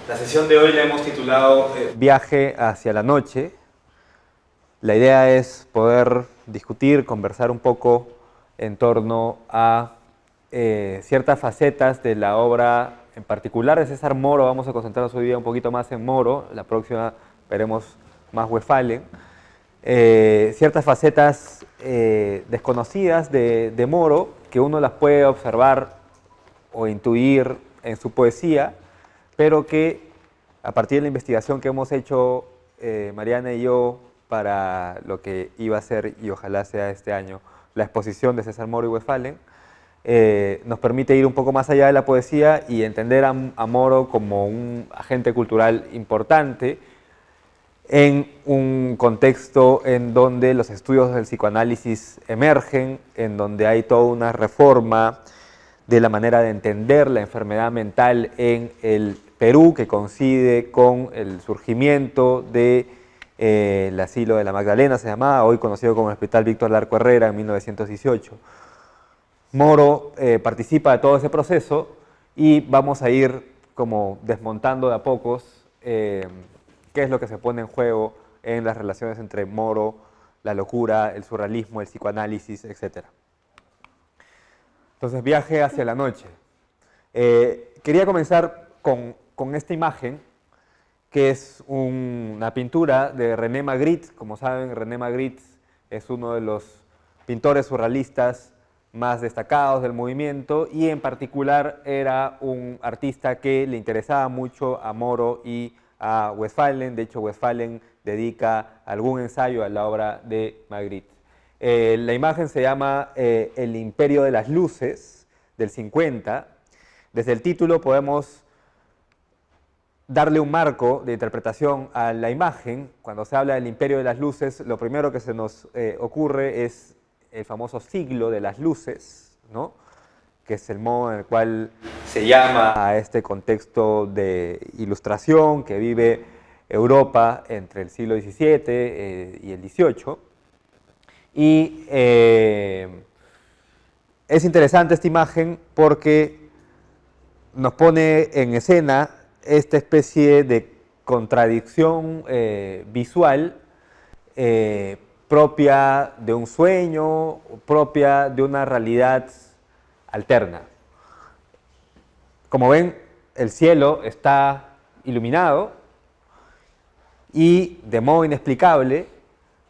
La sesión de hoy la hemos titulado Viaje hacia la noche. La idea es poder discutir, conversar un poco en torno a ciertas facetas de la obra, en particular de César Moro. Vamos a concentrarnos hoy día un poquito más en Moro, la próxima veremos más Westphalen. Ciertas facetas desconocidas de Moro, que uno las puede observar o intuir en su poesía, pero que a partir de la investigación que hemos hecho Mariana y yo para lo que iba a ser, y ojalá sea este año, la exposición de César Moro y Westphalen, nos permite ir un poco más allá de la poesía y entender a Moro como un agente cultural importante en un contexto en donde los estudios del psicoanálisis emergen, en donde hay toda una reforma de la manera de entender la enfermedad mental en el Perú, que coincide con el surgimiento del asilo de la Magdalena, se llamaba, hoy conocido como el Hospital Víctor Larco Herrera, en 1918. Moro participa de todo ese proceso y vamos a ir como desmontando de a pocos qué es lo que se pone en juego en las relaciones entre Moro, la locura, el surrealismo, el psicoanálisis, etc. Entonces, viaje hacia la noche. Quería comenzar con esta imagen, que es una pintura de René Magritte. Como saben, René Magritte es uno de los pintores surrealistas más destacados del movimiento y en particular era un artista que le interesaba mucho a Moro y a Westphalen. De hecho, Westphalen dedica algún ensayo a la obra de Magritte. La imagen se llama El Imperio de las Luces, del 50. Desde el título podemos darle un marco de interpretación a la imagen. Cuando se habla del Imperio de las Luces, lo primero que se nos ocurre es el famoso siglo de las luces, ¿no? Que es el modo en el cual se llama a este contexto de ilustración que vive Europa entre el siglo XVII y el XVIII. Y es interesante esta imagen porque nos pone en escena esta especie de contradicción visual propia de un sueño, propia de una realidad alterna. Como ven, el cielo está iluminado y de modo inexplicable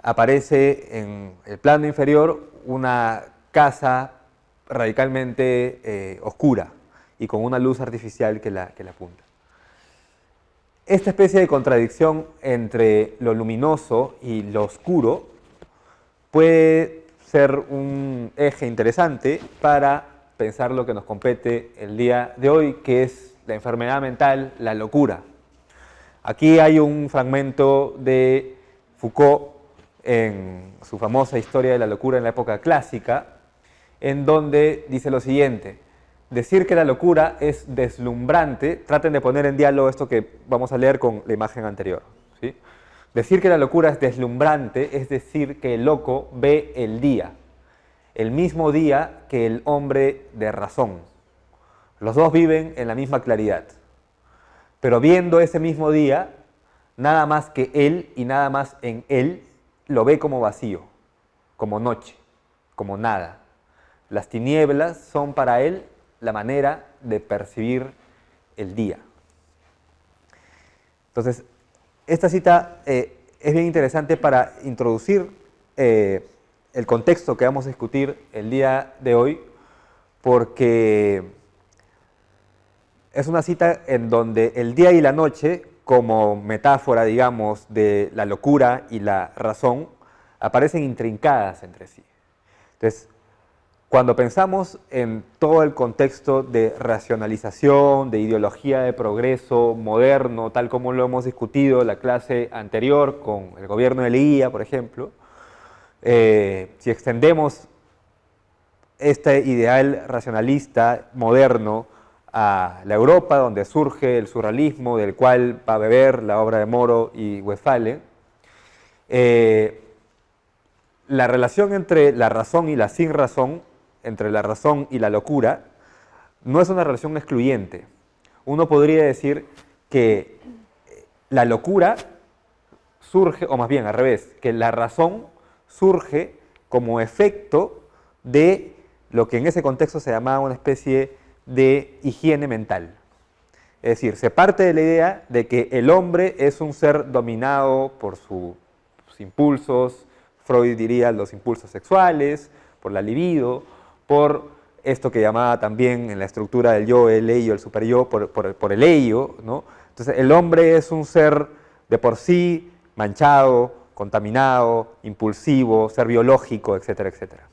aparece en el plano inferior una casa radicalmente oscura y con una luz artificial que la apunta. Esta especie de contradicción entre lo luminoso y lo oscuro puede ser un eje interesante para pensar lo que nos compete el día de hoy, que es la enfermedad mental, la locura. Aquí hay un fragmento de Foucault en su famosa Historia de la locura en la época clásica, en donde dice lo siguiente: decir que la locura es deslumbrante. Traten de poner en diálogo esto que vamos a leer con la imagen anterior, ¿sí? Decir que la locura es deslumbrante es decir que el loco ve el día, el mismo día que el hombre de razón. Los dos viven en la misma claridad, pero viendo ese mismo día, nada más que él y nada más en él lo ve como vacío, como noche, como nada. Las tinieblas son para él la manera de percibir el día. Entonces, esta cita es bien interesante para introducir el contexto que vamos a discutir el día de hoy, porque es una cita en donde el día y la noche, como metáfora, digamos, de la locura y la razón, aparecen intrincadas entre sí. Entonces, cuando pensamos en todo el contexto de racionalización, de ideología de progreso moderno, tal como lo hemos discutido en la clase anterior con el gobierno de Leguía, por ejemplo, si extendemos este ideal racionalista moderno a la Europa, donde surge el surrealismo, del cual va a beber la obra de Moro y Westphalen, la relación entre la razón y la sin razón, entre la razón y la locura, no es una relación excluyente. Uno podría decir que la locura surge, o más bien al revés, que la razón surge como efecto de lo que en ese contexto se llamaba una especie de higiene mental. Es decir, se parte de la idea de que el hombre es un ser dominado por sus impulsos, Freud diría los impulsos sexuales, por la libido, por esto que llamaba también en la estructura del yo, el ello, el superyo, por el ello, ¿no? Entonces el hombre es un ser de por sí manchado, contaminado, impulsivo, ser biológico, etcétera, etcétera.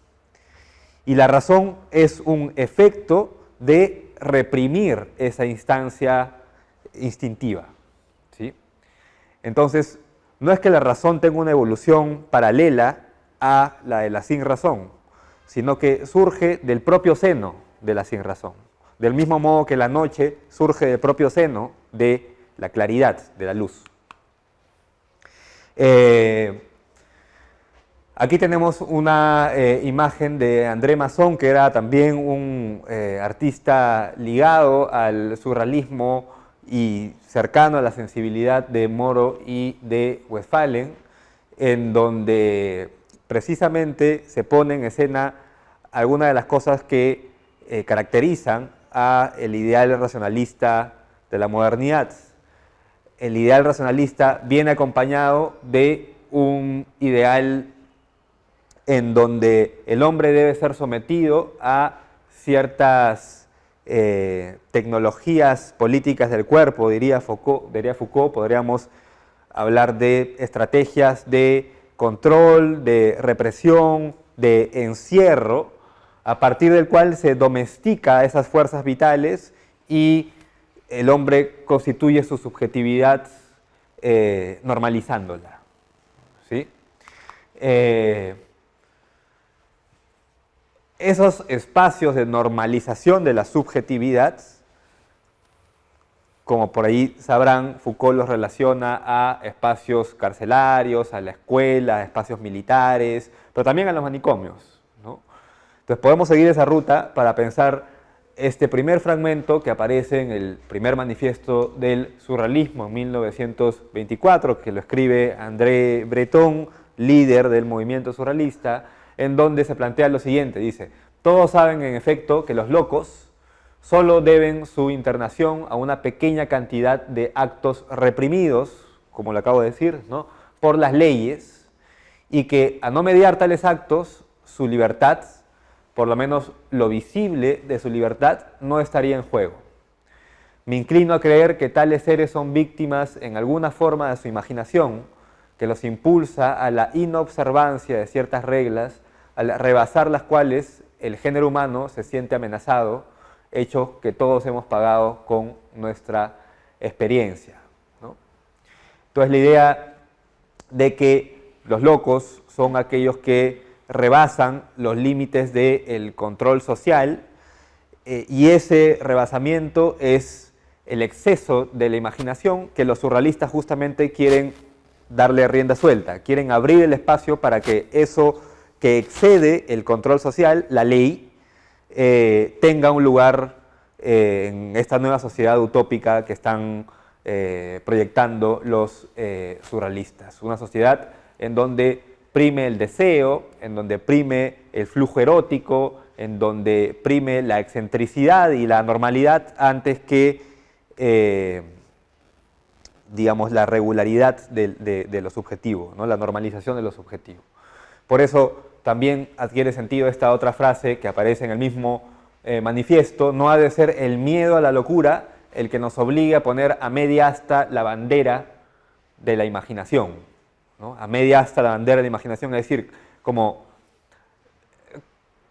Y la razón es un efecto de reprimir esa instancia instintiva, ¿sí? Entonces, no es que la razón tenga una evolución paralela a la de la sin razón, sino que surge del propio seno de la sin razón, del mismo modo que la noche surge del propio seno de la claridad, de la luz. Aquí tenemos una imagen de André Masson, que era también un artista ligado al surrealismo y cercano a la sensibilidad de Moro y de Westphalen, en donde precisamente se pone en escena algunas de las cosas que caracterizan al ideal racionalista de la modernidad. El ideal racionalista viene acompañado de un ideal en donde el hombre debe ser sometido a ciertas tecnologías políticas del cuerpo, diría Foucault, podríamos hablar de estrategias de control, de represión, de encierro, a partir del cual se domestica esas fuerzas vitales y el hombre constituye su subjetividad normalizándola, ¿sí? Esos espacios de normalización de la subjetividad, como por ahí sabrán, Foucault los relaciona a espacios carcelarios, a la escuela, a espacios militares, pero también a los manicomios, ¿no? Entonces podemos seguir esa ruta para pensar este primer fragmento que aparece en el primer manifiesto del surrealismo en 1924, que lo escribe André Breton, líder del movimiento surrealista, en donde se plantea lo siguiente, dice: todos saben en efecto que los locos solo deben su internación a una pequeña cantidad de actos reprimidos, como lo acabo de decir, ¿no?, por las leyes, y que a no mediar tales actos, su libertad, por lo menos lo visible de su libertad, no estaría en juego. Me inclino a creer que tales seres son víctimas en alguna forma de su imaginación, que los impulsa a la inobservancia de ciertas reglas, al rebasar las cuales el género humano se siente amenazado, hecho que todos hemos pagado con nuestra experiencia, ¿no? Entonces la idea de que los locos son aquellos que rebasan los límites del control social, y ese rebasamiento es el exceso de la imaginación que los surrealistas justamente quieren darle rienda suelta, quieren abrir el espacio para que eso que excede el control social, la ley, tenga un lugar en esta nueva sociedad utópica que están proyectando los surrealistas. Una sociedad en donde prime el deseo, en donde prime el flujo erótico, en donde prime la excentricidad y la normalidad antes que, digamos, la regularidad de lo subjetivo, ¿no?, la normalización de lo subjetivo. Por eso también adquiere sentido esta otra frase que aparece en el mismo manifiesto: no ha de ser el miedo a la locura el que nos obligue a poner a media asta la bandera de la imaginación, ¿no? A media asta la bandera de la imaginación, es decir, como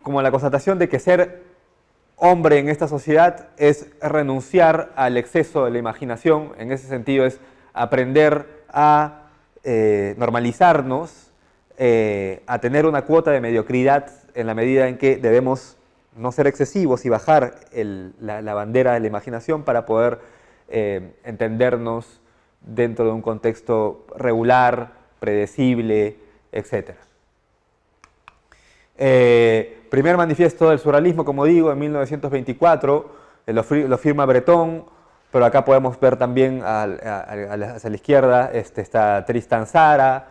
la constatación de que ser hombre en esta sociedad es renunciar al exceso de la imaginación. En ese sentido es aprender a normalizarnos, a tener una cuota de mediocridad en la medida en que debemos no ser excesivos y bajar la bandera de la imaginación para poder entendernos dentro de un contexto regular, predecible, etc. Primer manifiesto del surrealismo, como digo, en 1924, lo firma Breton, pero acá podemos ver también hacia la izquierda está Tristan Tzara,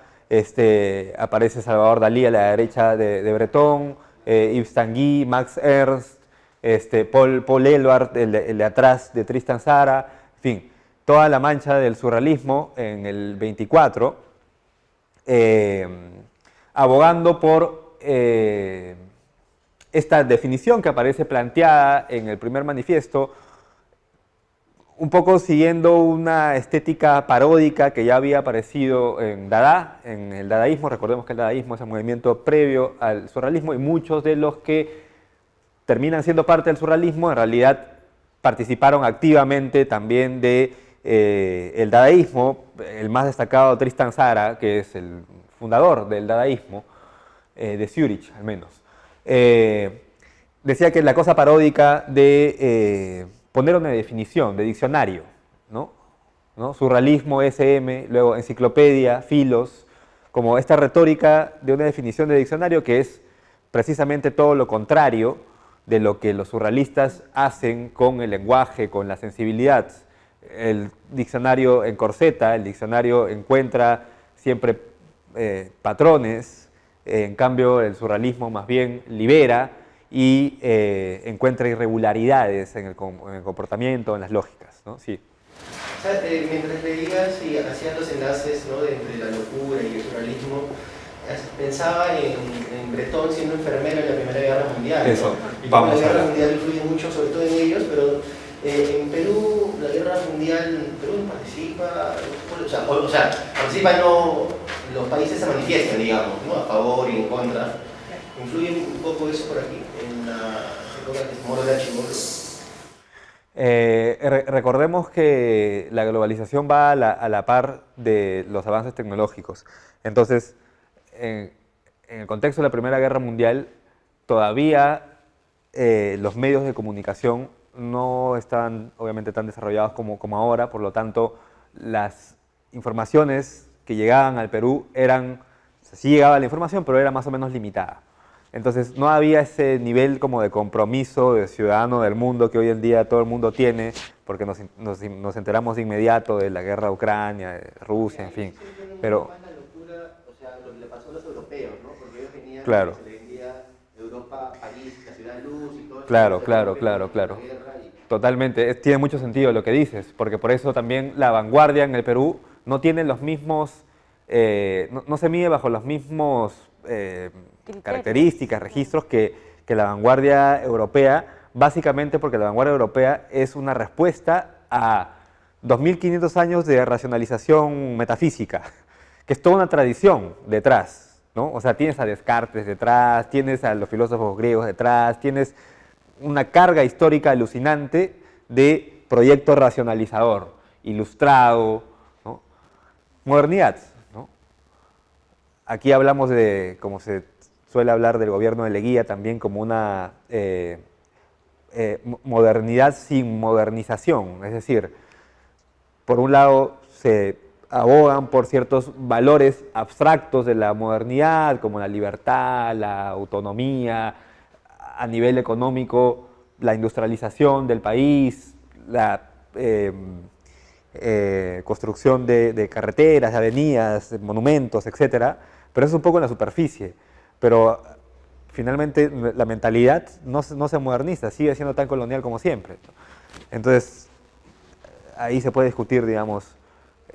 aparece Salvador Dalí a la derecha de Breton, Yves Tanguy, Max Ernst, Paul Eluard, el de atrás de Tristan Tzara, en fin, toda la mancha del surrealismo en el 24, abogando por esta definición que aparece planteada en el primer manifiesto, un poco siguiendo una estética paródica que ya había aparecido en Dada, en el dadaísmo. Recordemos que el dadaísmo es el movimiento previo al surrealismo y muchos de los que terminan siendo parte del surrealismo en realidad participaron activamente también de el dadaísmo. El más destacado, Tristan Tzara, que es el fundador del dadaísmo, de Zurich al menos, decía que la cosa paródica de poner una definición de diccionario, ¿no? Surrealismo, SM, luego enciclopedia, filos, como esta retórica de una definición de diccionario que es precisamente todo lo contrario de lo que los surrealistas hacen con el lenguaje, con la sensibilidad. El diccionario encorseta, el diccionario encuentra siempre patrones, en cambio el surrealismo más bien libera y encuentra irregularidades en el comportamiento, en las lógicas, ¿no? Sí. O sea, mientras leías y hacías los enlaces, ¿no?, entre la locura y el surrealismo, pensaba en Breton siendo enfermero en la Primera Guerra Mundial, ¿no? Eso, y vamos la Guerra a Mundial influye mucho, sobre todo en ellos, pero en Perú, la Guerra Mundial, Perú no participa, o sea, participan, no, los países se manifiestan, digamos, ¿no?, a favor y en contra. ¿Influye un poco eso por aquí, en la época que Moro era chibolo? Recordemos que la globalización va a la par de los avances tecnológicos. Entonces, en el contexto de la Primera Guerra Mundial, todavía los medios de comunicación no están obviamente tan desarrollados como ahora, por lo tanto, las informaciones que llegaban al Perú sí llegaba la información, pero era más o menos limitada. Entonces no había ese nivel como de compromiso de ciudadano del mundo que hoy en día todo el mundo tiene, porque nos enteramos de inmediato de la guerra de Ucrania, de Rusia, en fin. Pero la locura, o sea, lo que le pasó a los europeos, ¿no? Porque ellos venían, claro, se le vendía Europa, París, la ciudad de luz y todo eso. Claro. Totalmente, tiene mucho sentido lo que dices, porque por eso también la vanguardia en el Perú no tiene los mismos, no se mide bajo los mismos características, registros que la vanguardia europea, básicamente porque la vanguardia europea es una respuesta a 2500 años de racionalización metafísica, que es toda una tradición detrás, ¿no? O sea, tienes a Descartes detrás, tienes a los filósofos griegos detrás, tienes una carga histórica alucinante de proyecto racionalizador, ilustrado, ¿no? Modernidad, ¿no? Aquí hablamos de, como se suele hablar del gobierno de Leguía, también como una modernidad sin modernización, es decir, por un lado se abogan por ciertos valores abstractos de la modernidad, como la libertad, la autonomía, a nivel económico, la industrialización del país, la construcción de carreteras, de avenidas, de monumentos, etc. Pero eso es un poco en la superficie. Pero finalmente la mentalidad no se moderniza, sigue siendo tan colonial como siempre. Entonces, ahí se puede discutir, digamos,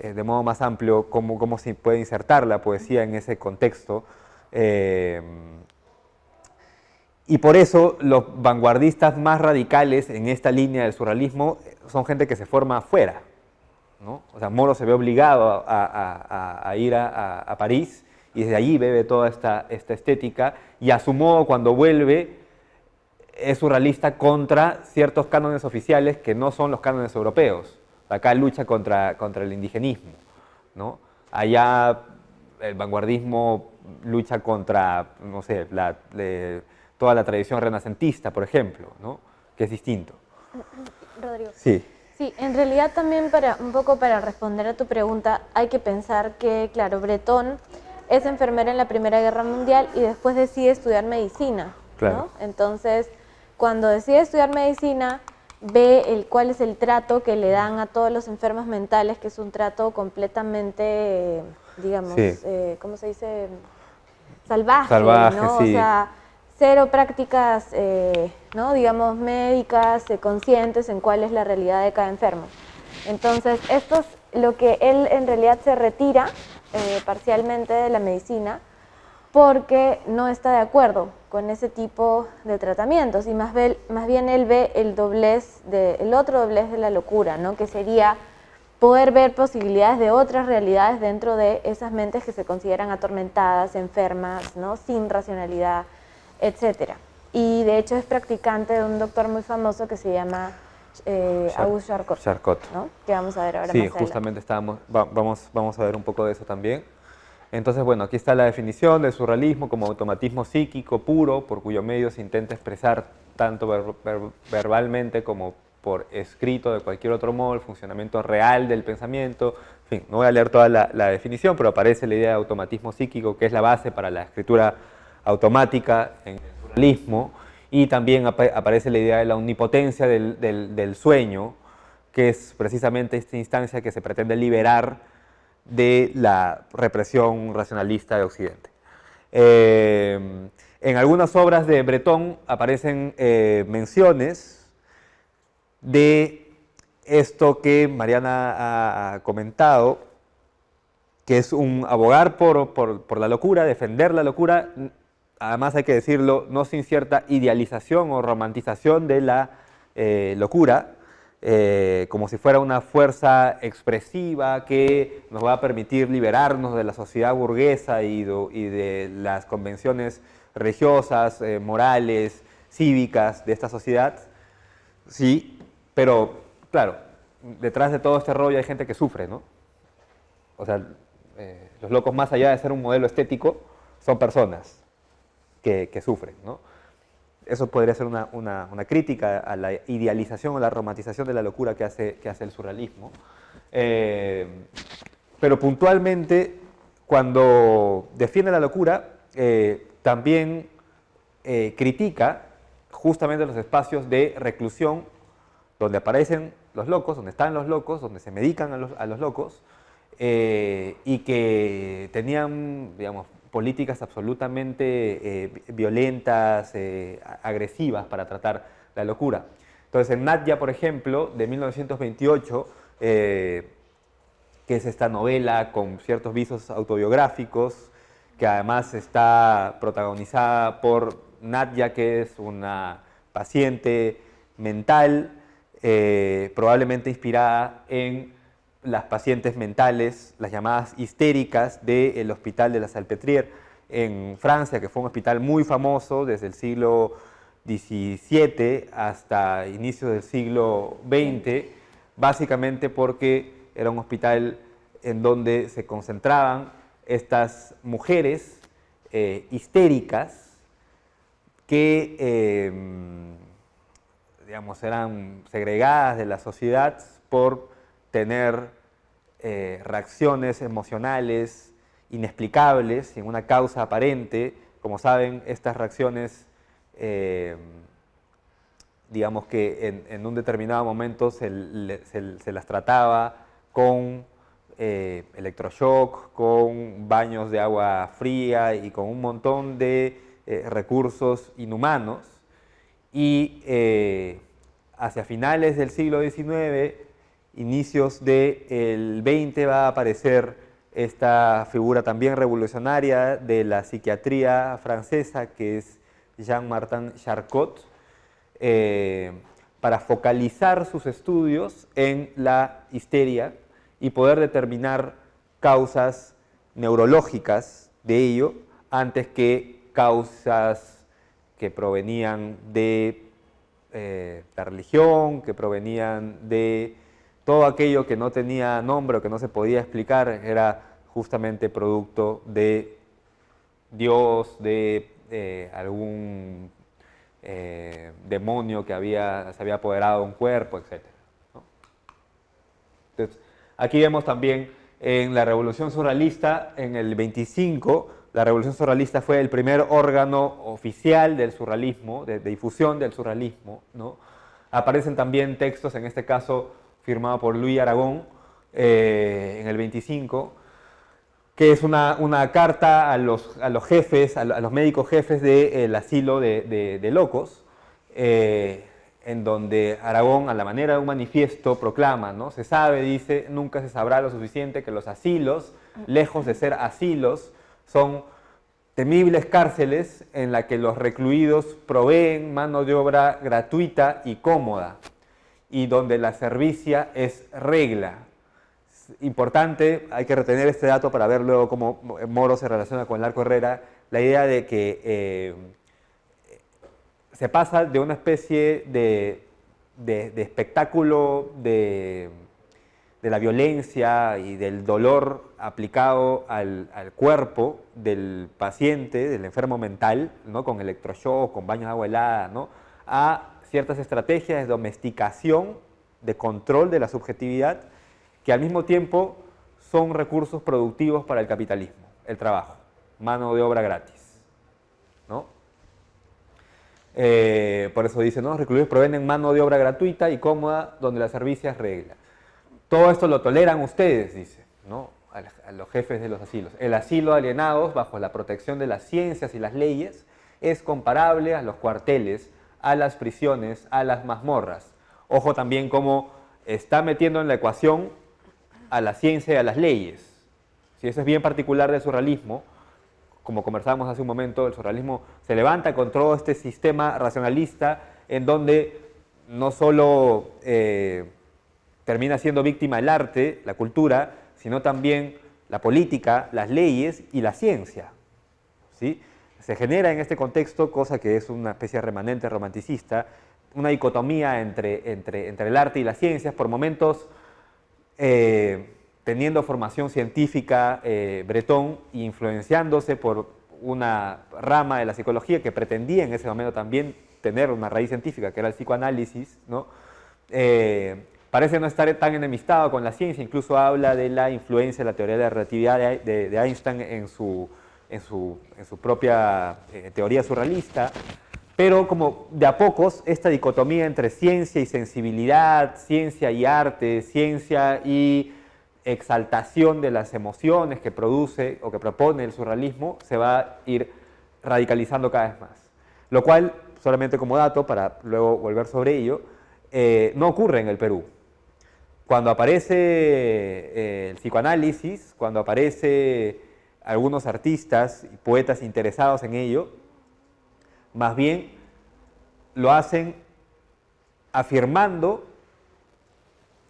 de modo más amplio cómo se puede insertar la poesía en ese contexto. Y por eso los vanguardistas más radicales en esta línea del surrealismo son gente que se forma afuera, ¿no? O sea, Moro se ve obligado a ir a París y desde allí bebe toda esta estética y a su modo cuando vuelve es surrealista contra ciertos cánones oficiales que no son los cánones europeos. Acá lucha contra el indigenismo, ¿no? Allá el vanguardismo lucha contra, no sé, toda la tradición renacentista, por ejemplo, ¿no? Que es distinto. Rodrigo. Sí. Sí, en realidad también un poco para responder a tu pregunta, hay que pensar que, claro, Breton es enfermera en la Primera Guerra Mundial y después decide estudiar medicina, claro, ¿no? Entonces, cuando decide estudiar medicina, ve cuál es el trato que le dan a todos los enfermos mentales, que es un trato completamente, digamos, Sí. ¿cómo se dice? Salvaje, Salvaje, ¿no? sí. O sea, cero prácticas, ¿no? Digamos, médicas, conscientes en cuál es la realidad de cada enfermo. Entonces, esto es lo que él en realidad se retira parcialmente de la medicina, porque no está de acuerdo con ese tipo de tratamientos y más bien él ve el otro doblez de la locura, ¿no? Que sería poder ver posibilidades de otras realidades dentro de esas mentes que se consideran atormentadas, enfermas, ¿no? Sin racionalidad, etcétera. Y de hecho es practicante de un doctor muy famoso que se llama Auguste Charcot, Charcot. ¿no? Que vamos a ver ahora Sí, más adelante. justamente vamos a ver un poco de eso también. Entonces, bueno, aquí está la definición del surrealismo como automatismo psíquico puro, por cuyo medio se intenta expresar tanto verbalmente como por escrito de cualquier otro modo el funcionamiento real del pensamiento. En fin, no voy a leer toda la definición, pero aparece la idea de automatismo psíquico, que es la base para la escritura automática en el surrealismo, y también aparece la idea de la omnipotencia del sueño, que es precisamente esta instancia que se pretende liberar de la represión racionalista de Occidente. En algunas obras de Breton aparecen menciones de esto que Mariana ha comentado, que es un abogar por la locura, defender la locura, además hay que decirlo, no sin cierta idealización o romantización de la locura, como si fuera una fuerza expresiva que nos va a permitir liberarnos de la sociedad burguesa y de las convenciones religiosas, morales, cívicas de esta sociedad. Sí, pero claro, detrás de todo este rollo hay gente que sufre, ¿no? O sea, los locos, más allá de ser un modelo estético, son personas que sufren, ¿no? Eso podría ser una crítica a la idealización o la romantización de la locura que hace el surrealismo. Pero puntualmente, cuando defiende la locura, también critica justamente los espacios de reclusión donde aparecen los locos, donde están los locos, donde se medican a los locos, y que tenían, digamos, políticas absolutamente violentas, agresivas para tratar la locura. Entonces, en Nadia, por ejemplo, de 1928, que es esta novela con ciertos visos autobiográficos, que además está protagonizada por Nadia, que es una paciente mental, probablemente inspirada en las pacientes mentales, las llamadas histéricas del Hospital de la Salpêtrière en Francia, que fue un hospital muy famoso desde el siglo XVII hasta inicios del siglo XX, básicamente porque era un hospital en donde se concentraban estas mujeres histéricas que digamos, eran segregadas de la sociedad por tener reacciones emocionales inexplicables sin una causa aparente. Como saben, estas reacciones, digamos que en un determinado momento se las trataba con electroshock, con baños de agua fría y con un montón de recursos inhumanos. Y hacia finales del siglo XIX, inicios del XX, va a aparecer esta figura también revolucionaria de la psiquiatría francesa, que es Jean-Martin Charcot, para focalizar sus estudios en la histeria y poder determinar causas neurológicas de ello antes que causas que provenían de la religión, que provenían de todo aquello que no tenía nombre o que no se podía explicar, era justamente producto de Dios, de algún demonio que se había apoderado de un cuerpo, etc. ¿no? Entonces, aquí vemos también en la Revolución Surrealista, en el 25, la Revolución Surrealista fue el primer órgano oficial del surrealismo, de difusión del surrealismo, ¿no? Aparecen también textos, en este caso firmado por Luis Aragón en el 25, que es una carta a los jefes, a los médicos jefes del asilo de locos, en donde Aragón, a la manera de un manifiesto, proclama, ¿no? Se sabe, dice, nunca se sabrá lo suficiente que los asilos, lejos de ser asilos, son temibles cárceles en las que los recluidos proveen mano de obra gratuita y cómoda, y donde la servicia es regla. Importante, hay que retener este dato para ver luego cómo Moro se relaciona con el Arco Herrera, la idea de que se pasa de una especie de espectáculo de la violencia y del dolor aplicado al cuerpo del paciente, del enfermo mental, ¿no? Con electroshock, con baños de agua helada, ¿no? A ciertas estrategias de domesticación, de control de la subjetividad, que al mismo tiempo son recursos productivos para el capitalismo, el trabajo, mano de obra gratis, ¿no? Por eso dice, ¿no? Los recluidos proveen mano de obra gratuita y cómoda, donde la servicia es regla. Todo esto lo toleran ustedes, dice, ¿no? A los jefes de los asilos. El asilo de alienados, bajo la protección de las ciencias y las leyes, es comparable a los cuarteles, a las prisiones, a las mazmorras. Ojo también cómo está metiendo en la ecuación a la ciencia y a las leyes. Si eso es bien particular del surrealismo, como conversábamos hace un momento, el surrealismo se levanta con todo este sistema racionalista en donde no solo termina siendo víctima el arte, la cultura, sino también la política, las leyes y la ciencia, ¿sí? Se genera en este contexto, cosa que es una especie de remanente romanticista, una dicotomía entre el arte y las ciencias, por momentos teniendo formación científica Breton e influenciándose por una rama de la psicología que pretendía en ese momento también tener una raíz científica, que era el psicoanálisis, ¿no? Parece no estar tan enemistado con la ciencia, incluso habla de la influencia de la teoría de la relatividad de Einstein en su propia teoría surrealista, pero como de a pocos esta dicotomía entre ciencia y sensibilidad, ciencia y arte, ciencia y exaltación de las emociones que produce o que propone el surrealismo se va a ir radicalizando cada vez más. Lo cual, solamente como dato, para luego volver sobre ello, no ocurre en el Perú. Cuando aparece el psicoanálisis, cuando aparece algunos artistas y poetas interesados en ello, más bien lo hacen afirmando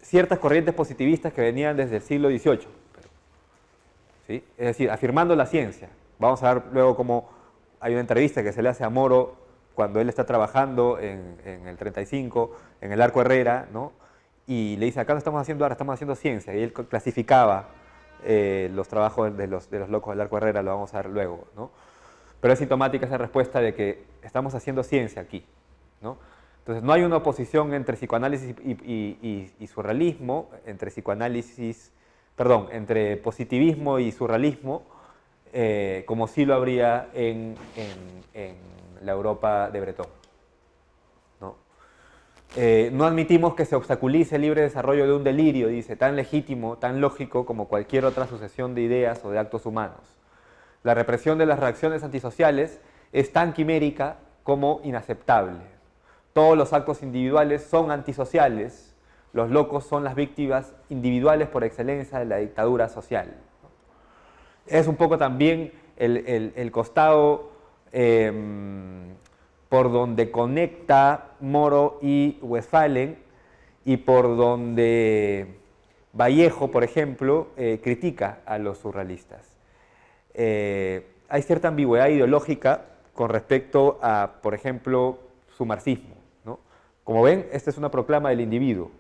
ciertas corrientes positivistas que venían desde el siglo XVIII, ¿sí? Es decir, afirmando la ciencia. Vamos a ver luego cómo hay una entrevista que se le hace a Moro cuando él está trabajando en el 35, en el Arco Herrera, ¿no? Y le dice, acá no estamos haciendo arte, estamos haciendo ciencia, y él clasificaba los trabajos de los locos del Arco Herrera, lo vamos a ver luego, ¿no? Pero es sintomática esa respuesta de que estamos haciendo ciencia aquí, ¿no? Entonces no hay una oposición entre psicoanálisis y surrealismo, entre positivismo y surrealismo, como sí lo habría en la Europa de Breton, ¿no? No admitimos que se obstaculice el libre desarrollo de un delirio, dice, tan legítimo, tan lógico como cualquier otra sucesión de ideas o de actos humanos. La represión de las reacciones antisociales es tan quimérica como inaceptable. Todos los actos individuales son antisociales, los locos son las víctimas individuales por excelencia de la dictadura social. Es un poco también el costado por donde conecta Moro y Westphalen y por donde Vallejo, por ejemplo, critica a los surrealistas. Hay cierta ambigüedad ideológica con respecto a, por ejemplo, su marxismo, ¿no? Como ven, esta es una proclama del individuo,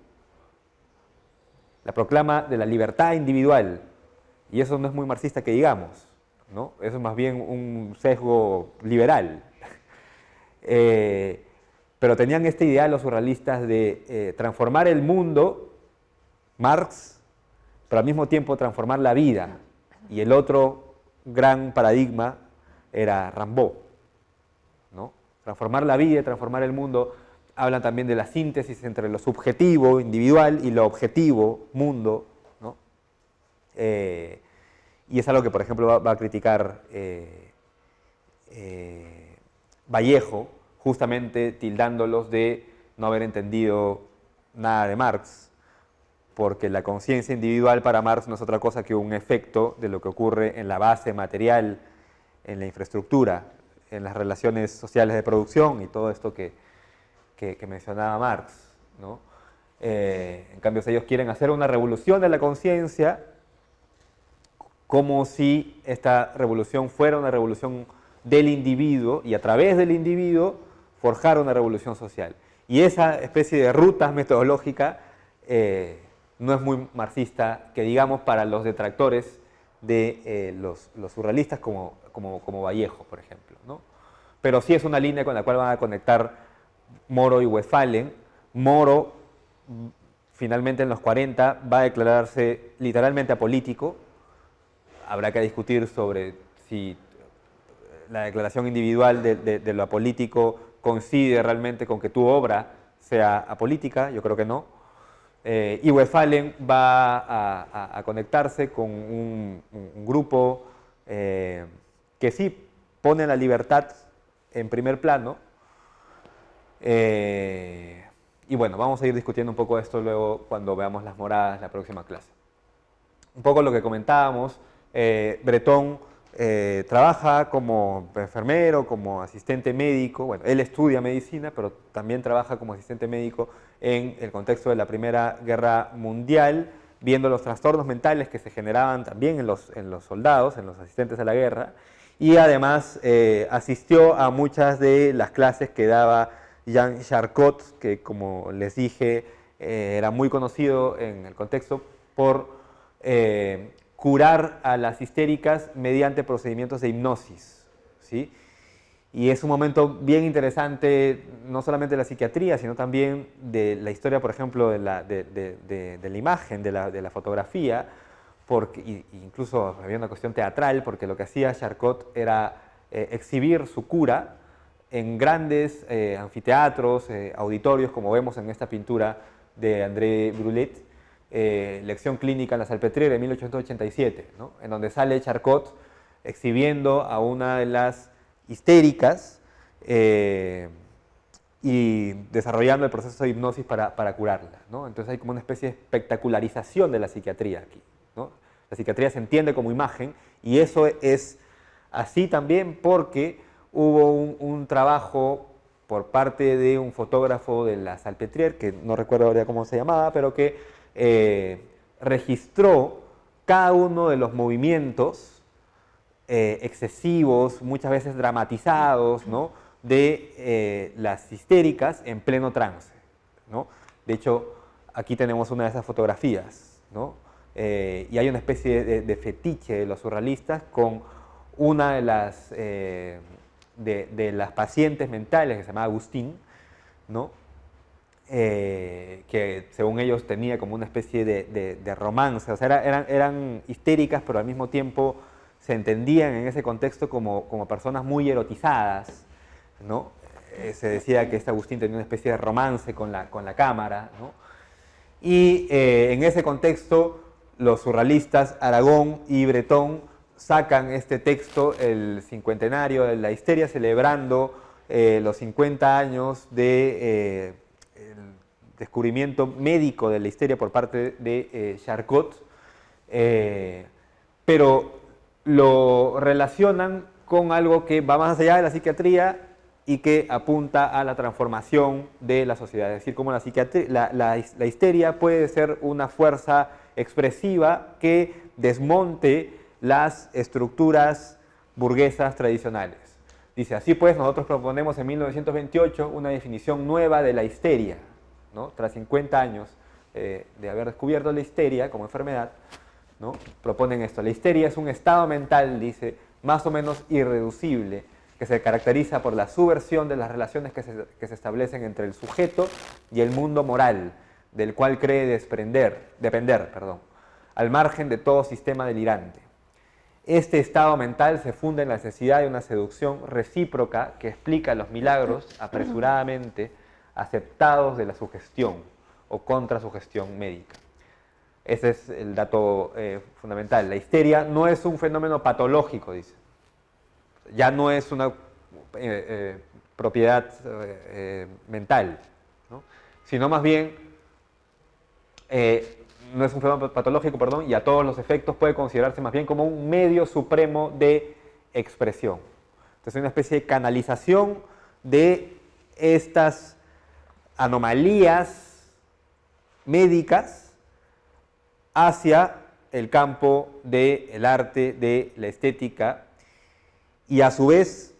la proclama de la libertad individual, y eso no es muy marxista que digamos, ¿no? Eso es más bien un sesgo liberal. Pero tenían este ideal los surrealistas de transformar el mundo, Marx, pero al mismo tiempo transformar la vida, y el otro gran paradigma era Rimbaud, ¿no? Transformar la vida y transformar el mundo hablan también de la síntesis entre lo subjetivo, individual, y lo objetivo, mundo, ¿no? Y es algo que, por ejemplo, va a criticar Vallejo, justamente tildándolos de no haber entendido nada de Marx, porque la conciencia individual para Marx no es otra cosa que un efecto de lo que ocurre en la base material, en la infraestructura, en las relaciones sociales de producción y todo esto que mencionaba Marx, ¿no? En cambio, ellos quieren hacer una revolución de la conciencia como si esta revolución fuera una revolución del individuo y a través del individuo forjar una revolución social. Y esa especie de ruta metodológica no es muy marxista, que digamos, para los detractores de los surrealistas como Vallejo, por ejemplo, ¿no? Pero sí es una línea con la cual van a conectar Moro y Westphalen. Moro, finalmente en los 40, va a declararse literalmente apolítico. Habrá que discutir sobre si la declaración individual de lo apolítico coincide realmente con que tu obra sea apolítica. Yo creo que no. Y Westphalen va a conectarse con un grupo que sí pone la libertad en primer plano. Y bueno, vamos a ir discutiendo un poco esto luego cuando veamos las moradas la próxima clase. Un poco lo que comentábamos, Breton trabaja como enfermero, como asistente médico. Bueno, él estudia medicina, pero también trabaja como asistente médico en el contexto de la Primera Guerra Mundial, viendo los trastornos mentales que se generaban también en los soldados, en los asistentes a la guerra, y además asistió a muchas de las clases que daba Jean Charcot, que, como les dije, era muy conocido en el contexto por curar a las histéricas mediante procedimientos de hipnosis, ¿sí? Y es un momento bien interesante, no solamente de la psiquiatría, sino también de la historia, por ejemplo, de la imagen, de la fotografía, porque incluso había una cuestión teatral, porque lo que hacía Charcot era exhibir su cura en grandes anfiteatros, auditorios, como vemos en esta pintura de André Brulet, Lección clínica en la Salpêtrière de 1887, ¿no? En donde sale Charcot exhibiendo a una de las histéricas y desarrollando el proceso de hipnosis para curarla, ¿no? Entonces hay como una especie de espectacularización de la psiquiatría aquí, ¿no? La psiquiatría se entiende como imagen, y eso es así también porque hubo un trabajo por parte de un fotógrafo de la Salpêtrière, que no recuerdo ahora cómo se llamaba, pero que registró cada uno de los movimientos excesivos, muchas veces dramatizados, ¿no?, de las histéricas en pleno trance, ¿no? De hecho, aquí tenemos una de esas fotografías, ¿no? Y hay una especie de fetiche de los surrealistas con una de las pacientes mentales, que se llamaba Agustín, ¿no? Que según ellos tenía como una especie de romance, o sea, eran histéricas, pero al mismo tiempo se entendían en ese contexto como personas muy erotizadas, ¿no? Se decía que este Agustín tenía una especie de romance con la cámara, ¿no? Y en ese contexto los surrealistas Aragón y Breton sacan este texto, el cincuentenario de la histeria, celebrando los 50 años de el descubrimiento médico de la histeria por parte de Charcot, pero lo relacionan con algo que va más allá de la psiquiatría y que apunta a la transformación de la sociedad. Es decir, cómo la histeria puede ser una fuerza expresiva que desmonte las estructuras burguesas tradicionales. Dice, así pues, nosotros proponemos en 1928 una definición nueva de la histeria, ¿no? Tras 50 años de haber descubierto la histeria como enfermedad, ¿no?, proponen esto. La histeria es un estado mental, dice, más o menos irreducible, que se caracteriza por la subversión de las relaciones que se establecen entre el sujeto y el mundo moral, del cual cree depender, al margen de todo sistema delirante. Este estado mental se funda en la necesidad de una seducción recíproca que explica los milagros apresuradamente aceptados de la sugestión o contrasugestión médica. Ese es el dato fundamental. La histeria no es un fenómeno patológico, dice. Ya no es una propiedad mental, ¿no? Sino más bien, no es un fenómeno patológico, perdón, y a todos los efectos puede considerarse más bien como un medio supremo de expresión. Entonces, una especie de canalización de estas anomalías médicas hacia el campo del arte, de la estética, y a su vez,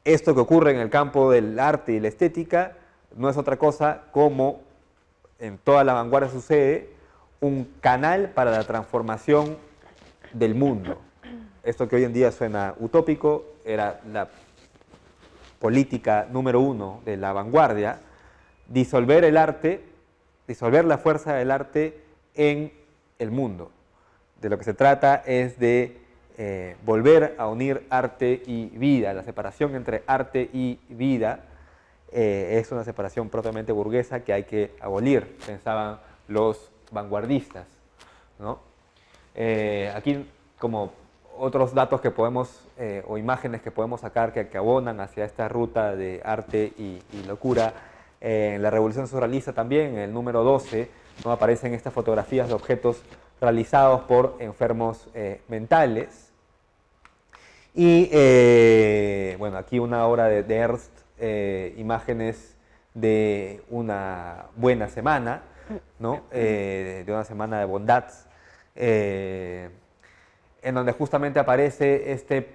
esto que ocurre en el campo del arte y la estética no es otra cosa como, en toda la vanguardia sucede, un canal para la transformación del mundo. Esto que hoy en día suena utópico era la política número 1 de la vanguardia: disolver el arte, disolver la fuerza del arte en el mundo. De lo que se trata es de volver a unir arte y vida. La separación entre arte y vida es una separación propiamente burguesa que hay que abolir, pensaban los vanguardistas, ¿no? Aquí, como otros datos que podemos, o imágenes que podemos sacar que abonan hacia esta ruta de arte y locura, en la Revolución Surrealista también, en el número 12, ¿no?, aparecen estas fotografías de objetos realizados por enfermos mentales. Y bueno, aquí una obra de Ernst, imágenes de una buena semana, ¿no? De una semana de bondad, en donde justamente aparece este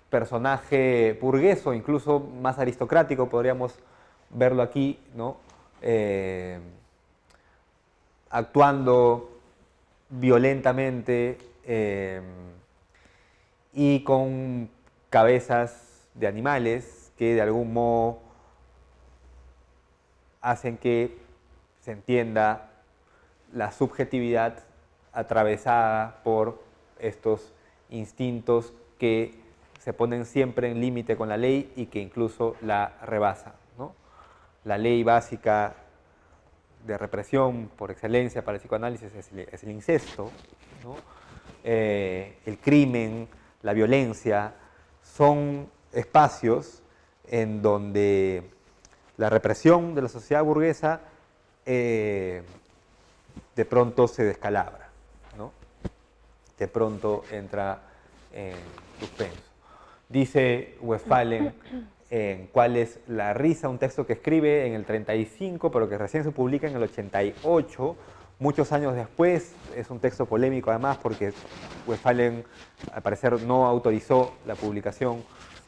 personaje burgueso, incluso más aristocrático, podríamos verlo aquí, ¿no? Actuando violentamente y con cabezas de animales que de algún modo hacen que se entienda la subjetividad atravesada por estos instintos que se ponen siempre en límite con la ley y que incluso la rebasan, ¿no? La ley básica de represión por excelencia para el psicoanálisis es el incesto, ¿no? El crimen, la violencia, son espacios en donde la represión de la sociedad burguesa de pronto se descalabra, ¿no? De pronto entra en suspenso. Dice Westphalen en ¿Cuál es la risa?, un texto que escribe en el 35, pero que recién se publica en el 88, muchos años después. Es un texto polémico además porque Westphalen al parecer no autorizó la publicación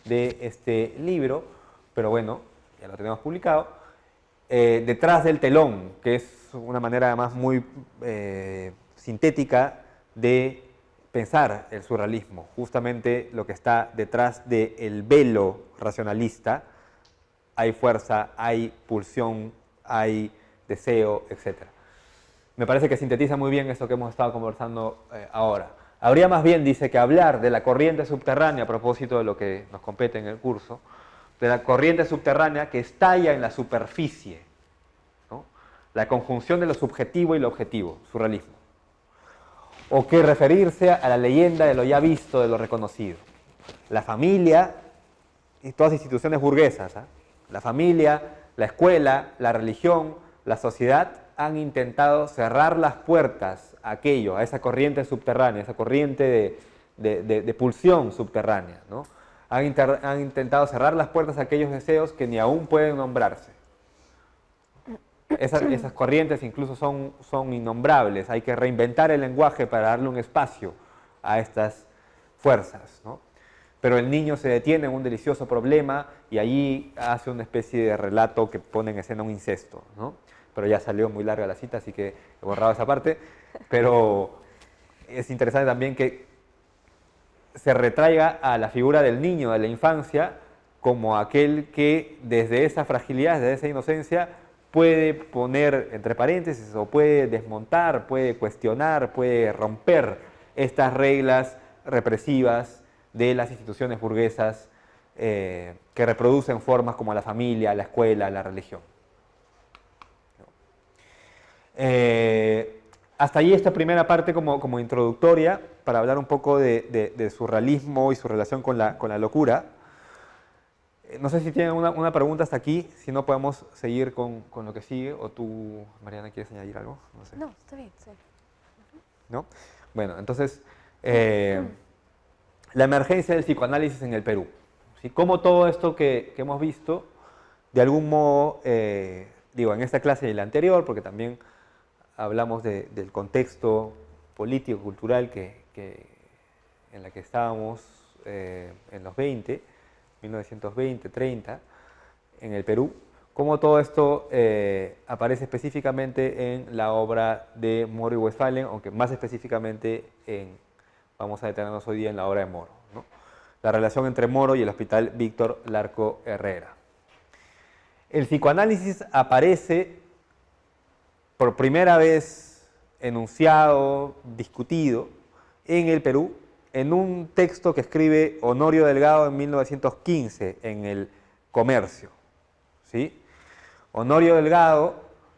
de este libro, pero bueno, ya lo tenemos publicado. Detrás del telón, que es una manera además muy sintética de pensar el surrealismo, justamente lo que está detrás del velo racionalista, hay fuerza, hay pulsión, hay deseo, etc. Me parece que sintetiza muy bien esto que hemos estado conversando ahora. Habría más bien, dice, que hablar de la corriente subterránea, a propósito de lo que nos compete en el curso, de la corriente subterránea que estalla en la superficie, ¿no? La conjunción de lo subjetivo y lo objetivo, surrealismo. O que referirse a la leyenda de lo ya visto, de lo reconocido. La familia y todas las instituciones burguesas, ¿eh? La familia, la escuela, la religión, la sociedad han intentado cerrar las puertas a aquello, a esa corriente subterránea, esa corriente de pulsión subterránea, ¿no? Han intentado cerrar las puertas a aquellos deseos que ni aún pueden nombrarse. Esas corrientes incluso son innombrables. Hay que reinventar el lenguaje para darle un espacio a estas fuerzas, ¿no? Pero el niño se detiene en un delicioso problema y allí hace una especie de relato que pone en escena un incesto, ¿no? Pero ya salió muy larga la cita, así que he borrado esa parte. Pero es interesante también que se retraiga a la figura del niño, de la infancia, como aquel que desde esa fragilidad, desde esa inocencia, puede poner entre paréntesis o puede desmontar, puede cuestionar, puede romper estas reglas represivas de las instituciones burguesas que reproducen formas como la familia, la escuela, la religión. Hasta ahí esta primera parte como introductoria para hablar un poco de surrealismo y su relación con la locura. No sé si tienen una pregunta hasta aquí, si no podemos seguir con lo que sigue, o tú, Mariana, ¿quieres añadir algo? No sé. No, está bien, sí. ¿No? Bueno, entonces, la emergencia del psicoanálisis en el Perú. ¿Sí? Cómo todo esto que hemos visto, de algún modo, digo, en esta clase y en la anterior, porque también hablamos del contexto político, cultural en la que estábamos en los 1920, 30, en el Perú, cómo todo esto aparece específicamente en la obra de Moro y Westphalen, aunque más específicamente vamos a detenernos hoy día en la obra de Moro, ¿no? La relación entre Moro y el Hospital Víctor Larco Herrera. El psicoanálisis aparece por primera vez enunciado, discutido en el Perú, en un texto que escribe Honorio Delgado en 1915 en El Comercio. ¿Sí? Honorio Delgado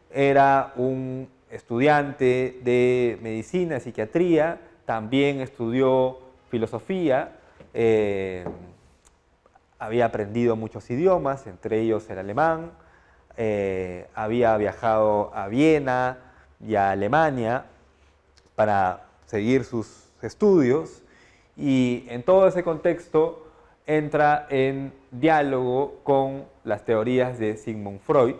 era un estudiante de medicina, psiquiatría, también estudió filosofía, había aprendido muchos idiomas, entre ellos el alemán, había viajado a Viena y a Alemania para seguir sus estudios, y en todo ese contexto entra en diálogo con las teorías de Sigmund Freud.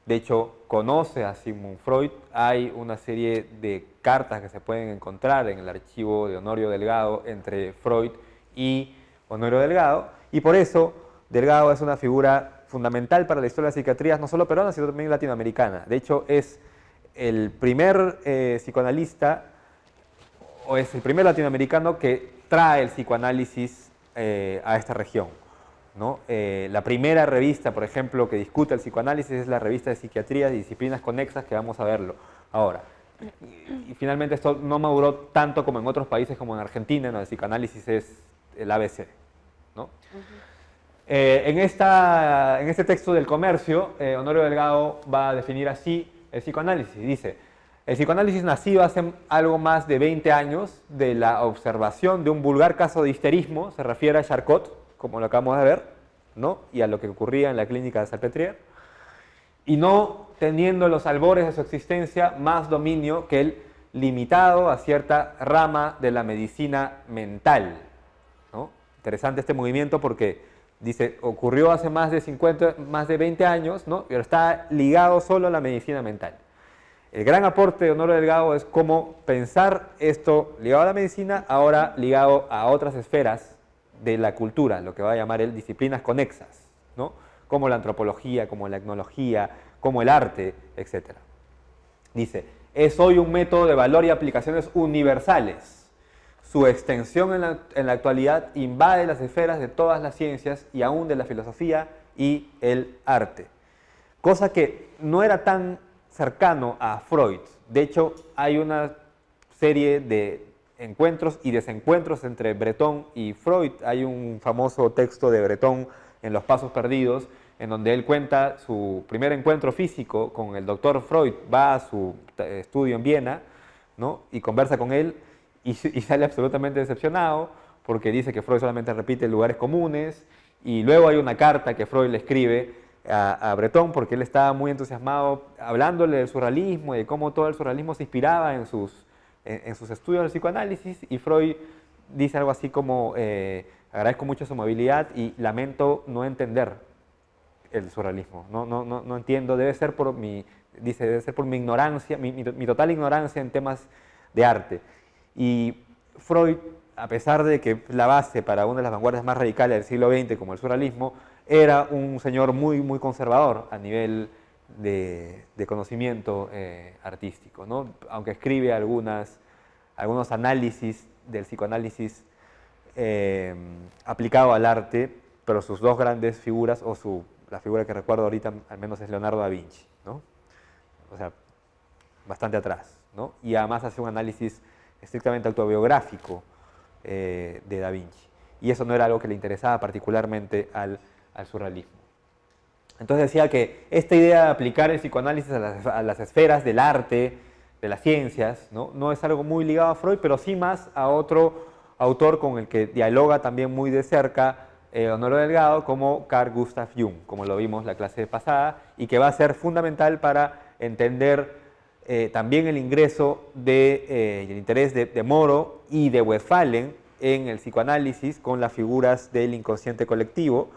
De hecho, conoce a Sigmund Freud. Hay una serie de cartas que se pueden encontrar en el archivo de Honorio Delgado entre Freud y Honorio Delgado, y por eso Delgado es una figura fundamental para la historia de la psiquiatría, no solo peruana, sino también latinoamericana. De hecho, es el primer psicoanalista, o es el primer latinoamericano que trae el psicoanálisis a esta región, ¿no? La primera revista, por ejemplo, que discute el psicoanálisis es la revista de Psiquiatría y Disciplinas Conexas, que vamos a verlo ahora. Y finalmente esto no maduró tanto como en otros países, como en Argentina, donde el psicoanálisis es el ABC, ¿no? En este texto del Comercio, Honorio Delgado va a definir así el psicoanálisis. Dice: el psicoanálisis nacido hace algo más de 20 años de la observación de un vulgar caso de histerismo, se refiere a Charcot, como lo acabamos de ver, ¿no? Y a lo que ocurría en la clínica de Salpêtrière, y no teniendo en los albores de su existencia más dominio que el limitado a cierta rama de la medicina mental, ¿no? Interesante este movimiento porque dice, ocurrió hace más de 20 años, ¿no? Pero está ligado solo a la medicina mental. El gran aporte de Honorio Delgado es cómo pensar esto ligado a la medicina, ahora ligado a otras esferas de la cultura, lo que va a llamar él disciplinas conexas, ¿no? Como la antropología, como la etnología, como el arte, etc. Dice, es hoy un método de valor y aplicaciones universales. Su extensión en la actualidad invade las esferas de todas las ciencias y aún de la filosofía y el arte. Cosa que no era tan cercano a Freud. De hecho, hay una serie de encuentros y desencuentros entre Breton y Freud. Hay un famoso texto de Breton en Los Pasos Perdidos, en donde él cuenta su primer encuentro físico con el doctor Freud. Va a su estudio en Viena, ¿no? Y conversa con él y sale absolutamente decepcionado porque dice que Freud solamente repite lugares comunes, y luego hay una carta que Freud le escribe a Breton porque él estaba muy entusiasmado hablándole del surrealismo y de cómo todo el surrealismo se inspiraba en sus estudios del psicoanálisis, y Freud dice algo así como agradezco mucho su amabilidad y lamento no entender el surrealismo, no entiendo, debe ser por mi ignorancia, mi total ignorancia en temas de arte. Y Freud, a pesar de que la base para una de las vanguardias más radicales del siglo XX como el surrealismo, era un señor muy, muy conservador a nivel de conocimiento artístico, ¿no? Aunque escribe algunos análisis del psicoanálisis aplicado al arte, pero sus dos grandes figuras, la figura que recuerdo ahorita al menos es Leonardo da Vinci, ¿no? O sea, bastante atrás, ¿no? Y además hace un análisis estrictamente autobiográfico de da Vinci, y eso no era algo que le interesaba particularmente al surrealismo. Entonces decía que esta idea de aplicar el psicoanálisis a las esferas del arte, de las ciencias, no es algo muy ligado a Freud, pero sí más a otro autor con el que dialoga también muy de cerca Honorio Delgado, como Carl Gustav Jung, como lo vimos la clase pasada, y que va a ser fundamental para entender también el ingreso y el interés de Moro y de Westphalen en el psicoanálisis con las figuras del inconsciente colectivo,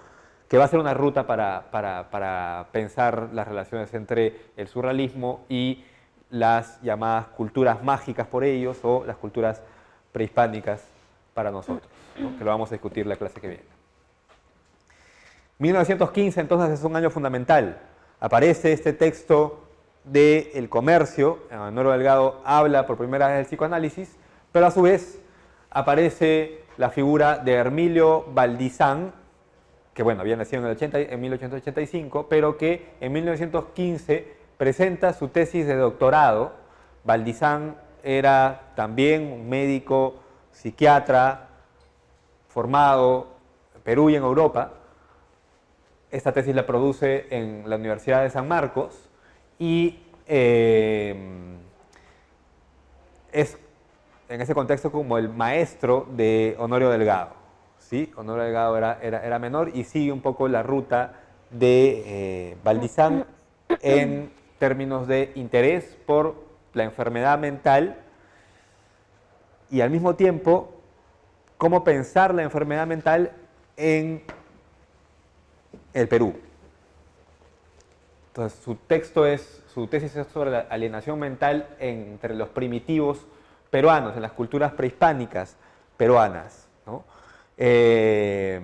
que va a ser una ruta para pensar las relaciones entre el surrealismo y las llamadas culturas mágicas por ellos, o las culturas prehispánicas para nosotros, ¿no? Que lo vamos a discutir la clase que viene. 1915 entonces es un año fundamental. Aparece este texto de El Comercio, Honorio Delgado habla por primera vez del psicoanálisis, pero a su vez aparece la figura de Hermilio Valdizán, que bueno, había nacido en 1885, pero que en 1915 presenta su tesis de doctorado. Valdizán era también un médico psiquiatra formado en Perú y en Europa. Esta tesis la produce en la Universidad de San Marcos y es en ese contexto como el maestro de Honorio Delgado. ¿Sí? Honorio Delgado era menor y sigue un poco la ruta de Valdizán en términos de interés por la enfermedad mental y al mismo tiempo cómo pensar la enfermedad mental en el Perú. Entonces su tesis es sobre la alienación mental entre los primitivos peruanos, en las culturas prehispánicas peruanas, ¿no? Es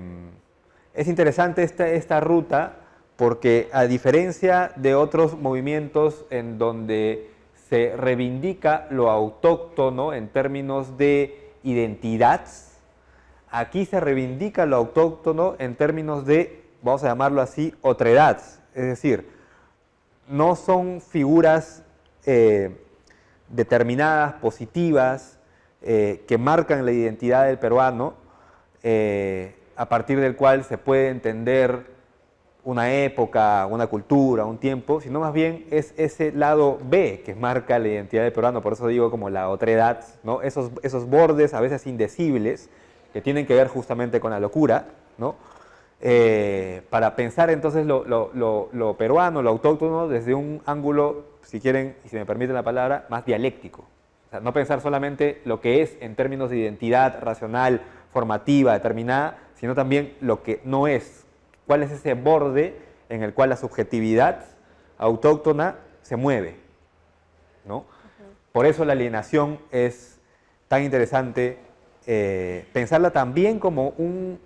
interesante esta ruta porque, a diferencia de otros movimientos en donde se reivindica lo autóctono en términos de identidad, aquí se reivindica lo autóctono en términos de, vamos a llamarlo así, otredad. Es decir, no son figuras determinadas, positivas, que marcan la identidad del peruano, a partir del cual se puede entender una época, una cultura, un tiempo, sino más bien es ese lado B que marca la identidad del peruano. Por eso digo como la otredad, ¿no? Esos bordes a veces indecibles que tienen que ver justamente con la locura, ¿no? Para pensar entonces lo peruano, lo autóctono, desde un ángulo, si quieren, y si me permiten la palabra, más dialéctico. O sea, no pensar solamente lo que es en términos de identidad racional, formativa, determinada, sino también lo que no es. ¿Cuál es ese borde en el cual la subjetividad autóctona se mueve, ¿no? Por eso la alienación es tan interesante, pensarla también como un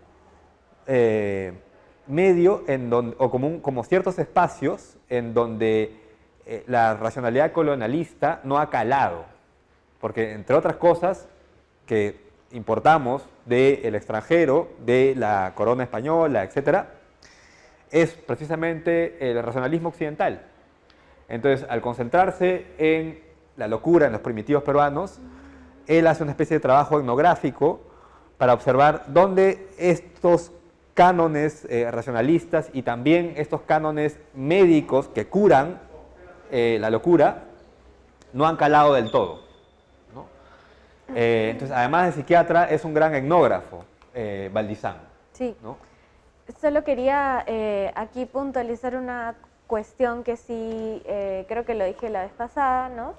medio o como ciertos espacios en donde la racionalidad colonialista no ha calado, porque entre otras cosas que importamos del extranjero, de la corona española, etcétera, es precisamente el racionalismo occidental. Entonces, al concentrarse en la locura en los primitivos peruanos, él hace una especie de trabajo etnográfico para observar dónde estos cánones racionalistas y también estos cánones médicos que curan la locura no han calado del todo, ¿no? Entonces, además de psiquiatra, es un gran etnógrafo, Valdizán. Sí. ¿No? Solo quería aquí puntualizar una cuestión que sí, creo que lo dije la vez pasada, ¿no?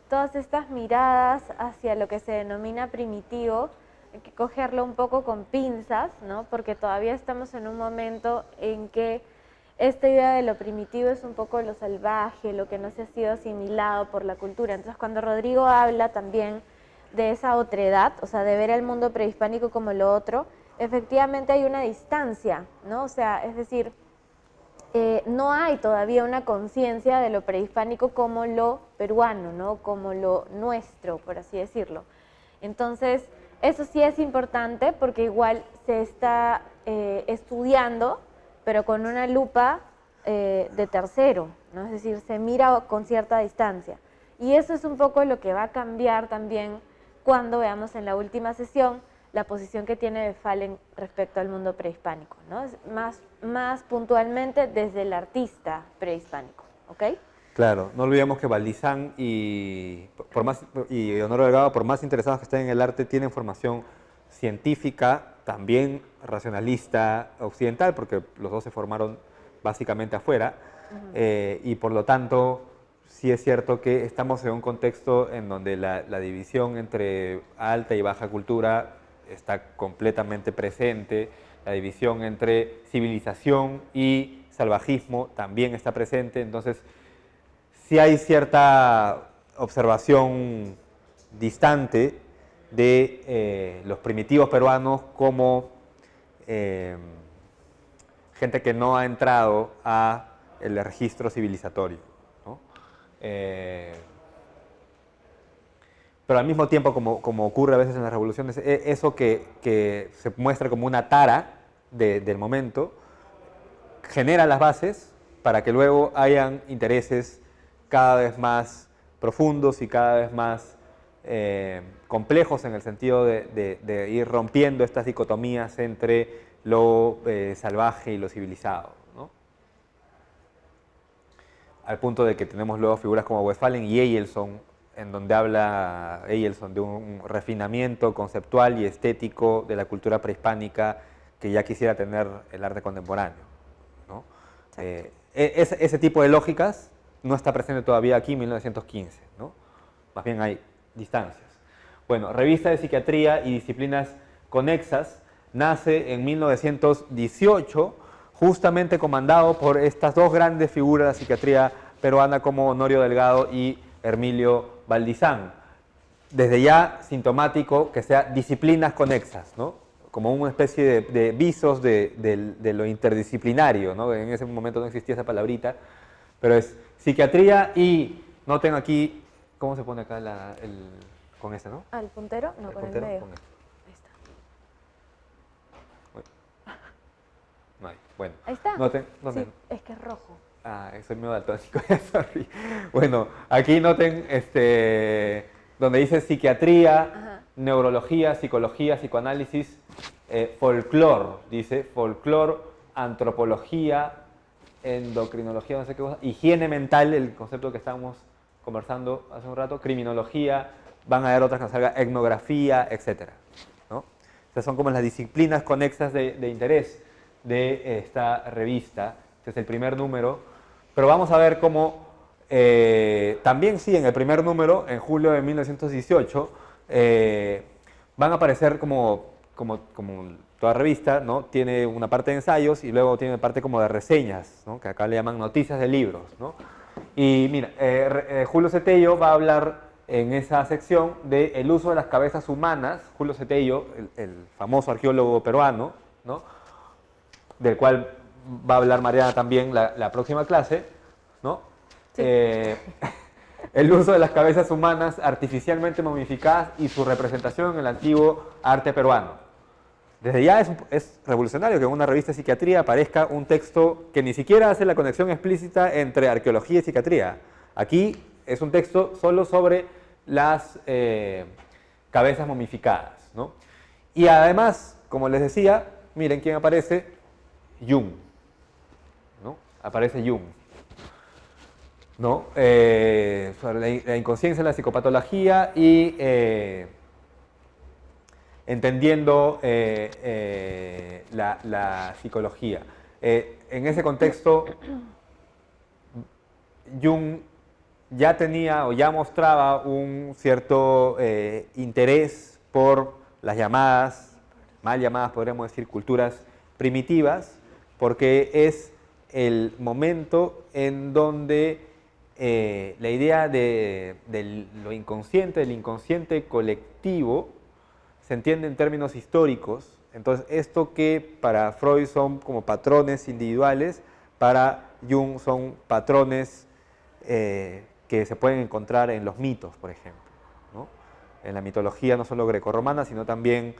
Todas estas miradas hacia lo que se denomina primitivo, hay que cogerlo un poco con pinzas, ¿no? Porque todavía estamos en un momento en que esta idea de lo primitivo es un poco lo salvaje, lo que no se ha sido asimilado por la cultura. Entonces, cuando Rodrigo habla también de esa otredad, o sea, de ver el mundo prehispánico como lo otro, efectivamente hay una distancia, ¿no? O sea, es decir, no hay todavía una conciencia de lo prehispánico como lo peruano, ¿no? Como lo nuestro, por así decirlo. Entonces, eso sí es importante porque igual se está estudiando, pero con una lupa de tercero, ¿no? Es decir, se mira con cierta distancia. Y eso es un poco lo que va a cambiar también cuando veamos en la última sesión la posición que tiene Westphalen respecto al mundo prehispánico, ¿no? Es más puntualmente desde el artista prehispánico, ¿ok? Claro, no olvidemos que Valdizán y Honorio Delgado, por más interesados que estén en el arte, tienen formación científica, también racionalista occidental, porque los dos se formaron básicamente afuera, y por lo tanto sí es cierto que estamos en un contexto en donde la división entre alta y baja cultura está completamente presente, la división entre civilización y salvajismo también está presente, entonces sí hay cierta observación distante de los primitivos peruanos como gente que no ha entrado a el registro civilizatorio, ¿no? Pero al mismo tiempo, como ocurre a veces en las revoluciones, eso que se muestra como una tara del momento, genera las bases para que luego hayan intereses cada vez más profundos y cada vez más complejos en el sentido de ir rompiendo estas dicotomías entre lo salvaje y lo civilizado, ¿no? Al punto de que tenemos luego figuras como Westphalen y Eyelson, en donde habla Eyelson de un refinamiento conceptual y estético de la cultura prehispánica que ya quisiera tener el arte contemporáneo, ¿no? Ese tipo de lógicas no está presente todavía aquí en 1915, ¿no? Más bien hay distancias. Bueno, Revista de Psiquiatría y Disciplinas Conexas nace en 1918, justamente comandado por estas dos grandes figuras de la psiquiatría peruana como Honorio Delgado y Hermilio Valdizán. Desde ya sintomático que sea disciplinas conexas, ¿no? Como una especie de visos de lo interdisciplinario, ¿no? En ese momento no existía esa palabrita, pero es psiquiatría y, noten aquí, ¿cómo se pone acá con este, no? ¿Al puntero? No, con puntero, el medio. con este. Ahí está. No hay. Bueno, Ahí está. noten. Sí, es que es rojo. Ah, soy medio daltónico, sorry. Bueno, aquí noten donde dice psiquiatría, Ajá. neurología, psicología, psicoanálisis, folclor, dice folclor, antropología, endocrinología, no sé qué cosa, higiene mental, el concepto que estábamos conversando hace un rato, criminología, van a haber otras que nos salga etnografía, etc., ¿no? Estas son como las disciplinas conexas de interés de esta revista. Este es el primer número, pero vamos a ver cómo también sí, en el primer número, en julio de 1918, van a aparecer como toda revista, ¿no? Tiene una parte de ensayos y luego tiene parte como de reseñas, ¿no? Que acá le llaman noticias de libros, ¿no? Y mira, Julio Cetello va a hablar en esa sección del uso de las cabezas humanas. Julio Cetello, el famoso arqueólogo peruano, ¿no? Del cual va a hablar Mariana también la próxima clase, ¿no? Sí. El uso de las cabezas humanas artificialmente momificadas y su representación en el antiguo arte peruano. Desde ya es revolucionario que en una revista de psiquiatría aparezca un texto que ni siquiera hace la conexión explícita entre arqueología y psiquiatría. Aquí es un texto solo sobre las cabezas momificadas, ¿no? Y además, como les decía, miren quién aparece, Jung, ¿no? Aparece Jung, ¿no? Sobre la inconsciencia, la psicopatología y entendiendo la psicología. En ese contexto, Jung ya tenía o ya mostraba un cierto interés por las llamadas, mal llamadas podríamos decir, culturas primitivas, porque es el momento en donde la idea de lo inconsciente, del inconsciente colectivo, se entiende en términos históricos. Entonces, esto que para Freud son como patrones individuales, para Jung son patrones que se pueden encontrar en los mitos, por ejemplo, ¿no? En la mitología no solo grecorromana, sino también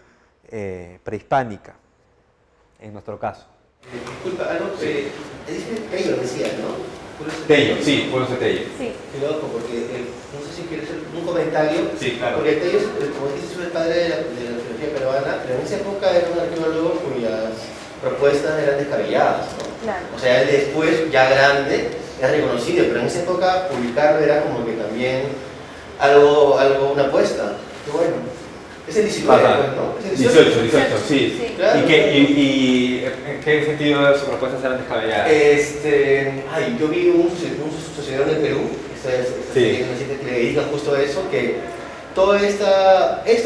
prehispánica, en nuestro caso. Disculpa, algo que Taylor decía, ¿no? Tello, sí, pueblos de Tello. Sí. Qué loco, porque no sé si quieres hacer un comentario. Sí, claro. Porque Tello, como dices, es el padre de la arqueología peruana, pero en esa época era un arqueólogo cuyas propuestas eran descabelladas, ¿no? Claro. O sea, él después, ya grande, es reconocido, pero en esa época publicarlo era como que también una apuesta. Qué bueno. Es el 19, pues, ¿no? Es el 18, sí. Sí. Claro. ¿Y en qué sentido sus propuestas eran descabelladas? Yo vi un sucedió en el Perú, Sí. que le dedican justo a eso, que todo esto,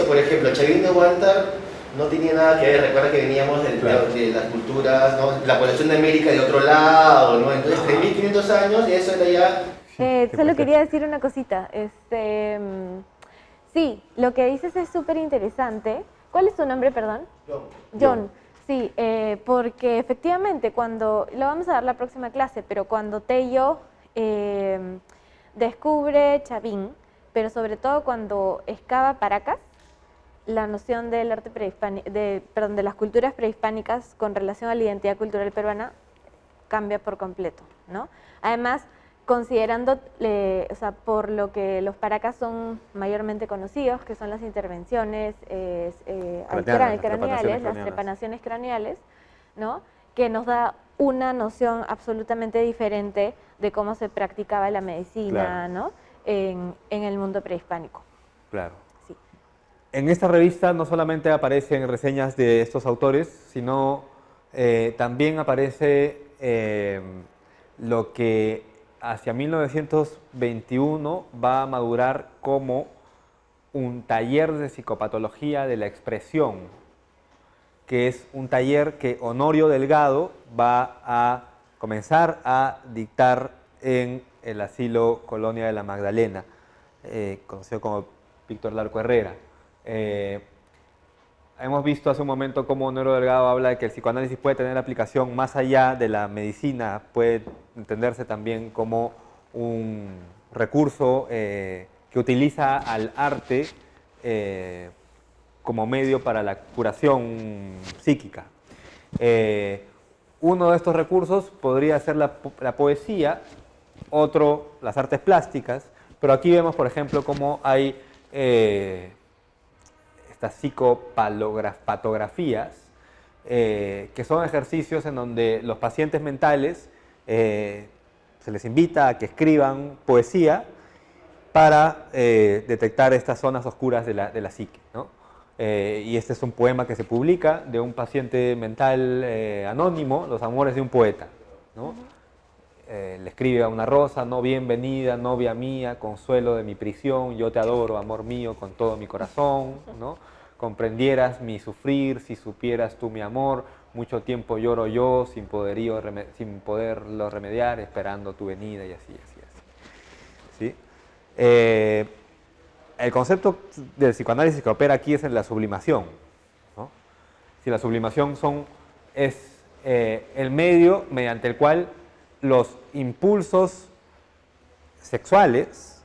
por ejemplo, Chavín de Huántar no tenía nada que ver. Recuerda que veníamos de las culturas, ¿no? La población de América de otro lado, ¿no? Entonces, 3.500 años y eso era ya... Solo quería decir una cosita. Sí, lo que dices es súper interesante. ¿Cuál es tu nombre, perdón? John. Sí, porque efectivamente cuando, lo vamos a dar la próxima clase, pero cuando Tello descubre Chavín, pero sobre todo cuando excava Paracas, la noción del arte de las culturas prehispánicas con relación a la identidad cultural peruana cambia por completo, ¿no? Además, considerando, o sea, por lo que los Paracas son mayormente conocidos, que son las intervenciones craneales, las trepanaciones craneales, ¿no? Que nos da una noción absolutamente diferente de cómo se practicaba la medicina, claro, ¿no? En el mundo prehispánico. Claro. Sí. En esta revista no solamente aparecen reseñas de estos autores, sino también aparece lo que hacia 1921 va a madurar como un taller de psicopatología de la expresión, que es un taller que Honorio Delgado va a comenzar a dictar en el asilo Colonia de la Magdalena, conocido como Víctor Larco Herrera. Hemos visto hace un momento cómo Honorio Delgado habla de que el psicoanálisis puede tener aplicación más allá de la medicina, puede entenderse también como un recurso que utiliza al arte como medio para la curación psíquica. Uno de estos recursos podría ser la poesía, otro las artes plásticas, pero aquí vemos, por ejemplo, cómo hay estas psicopatografías, que son ejercicios en donde los pacientes mentales se les invita a que escriban poesía para detectar estas zonas oscuras de la psique, ¿no? Y este es un poema que se publica de un paciente mental anónimo, Los amores de un poeta, ¿no? Le escribe a una rosa: no, bienvenida, novia mía, consuelo de mi prisión, yo te adoro, amor mío, con todo mi corazón, ¿no? Comprendieras mi sufrir, si supieras tú mi amor, mucho tiempo lloro yo, sin poderlo remediar, esperando tu venida, y así, así, así. ¿Sí? El concepto del psicoanálisis que opera aquí es en la sublimación, ¿no? Si la sublimación es el medio mediante el cual los impulsos sexuales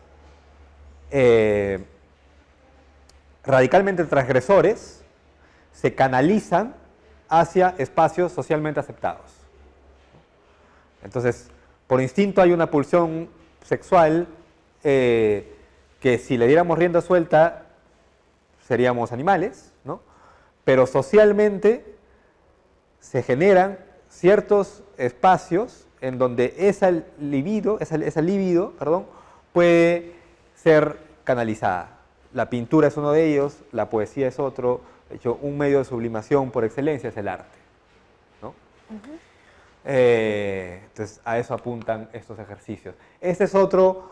radicalmente transgresores se canalizan hacia espacios socialmente aceptados. Entonces, por instinto hay una pulsión sexual que si le diéramos rienda suelta seríamos animales, ¿no? Pero socialmente se generan ciertos espacios en donde esa libido, puede ser canalizada. La pintura es uno de ellos, la poesía es otro. De hecho, un medio de sublimación por excelencia es el arte, ¿no? Entonces, a eso apuntan estos ejercicios. Este es otro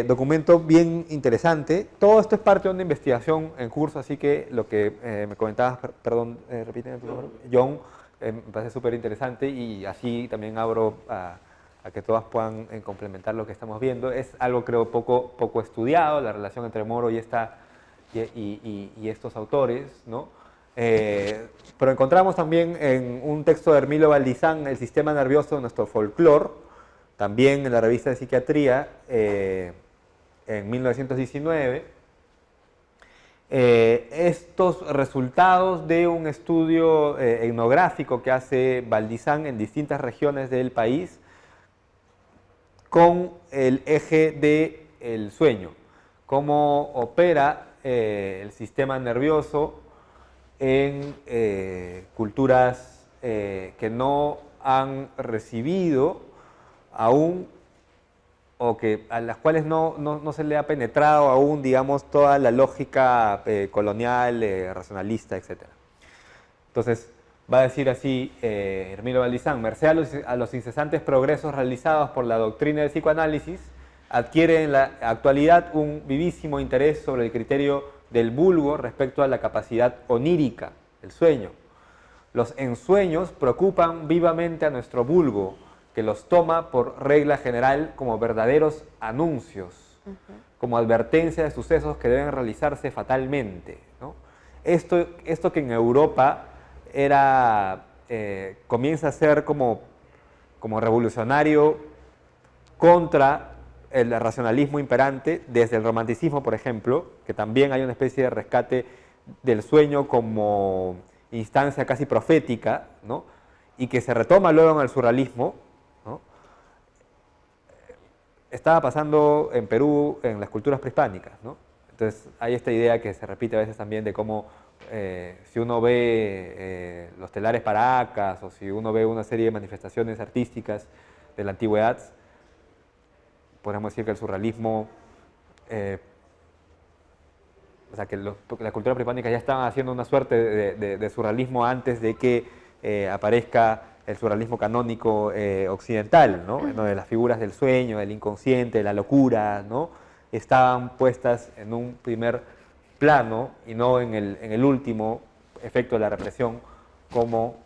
documento bien interesante. Todo esto es parte de una investigación en curso, así que lo que me comentabas, perdón, repiten tu número, John, me parece súper interesante, y así también abro a que todas puedan complementar lo que estamos viendo. Es algo, creo, poco estudiado, la relación entre Moro y estos autores, ¿no? Pero encontramos también en un texto de Hermilo Valdizán el sistema nervioso de nuestro folclore, también en la revista de psiquiatría, en 1919. Estos resultados de un estudio etnográfico que hace Valdizán en distintas regiones del país con el eje del sueño, cómo opera el sistema nervioso en culturas que no han recibido aún, o que a las cuales no se le ha penetrado aún, digamos, toda la lógica colonial, racionalista, etc. Entonces, va a decir así Hermilo Valdizán: merced a los incesantes progresos realizados por la doctrina del psicoanálisis, adquiere en la actualidad un vivísimo interés sobre el criterio del vulgo respecto a la capacidad onírica, el sueño. Los ensueños preocupan vivamente a nuestro vulgo, que los toma por regla general como verdaderos anuncios, como advertencia de sucesos que deben realizarse fatalmente, ¿no? Esto que en Europa comienza a ser como revolucionario contra el racionalismo imperante, desde el romanticismo, por ejemplo, que también hay una especie de rescate del sueño como instancia casi profética, ¿no? Y que se retoma luego en el surrealismo, ¿no? Estaba pasando en Perú en las culturas prehispánicas, ¿no? Entonces hay esta idea que se repite a veces también de cómo si uno ve los telares paracas, o si uno ve una serie de manifestaciones artísticas de la antigüedad, podemos decir que el surrealismo, o sea, que la cultura prehispánica ya estaban haciendo una suerte de surrealismo antes de que aparezca el surrealismo canónico occidental, ¿no? De las figuras del sueño, del inconsciente, de la locura, ¿no? Estaban puestas en un primer plano y no en el último efecto de la represión, como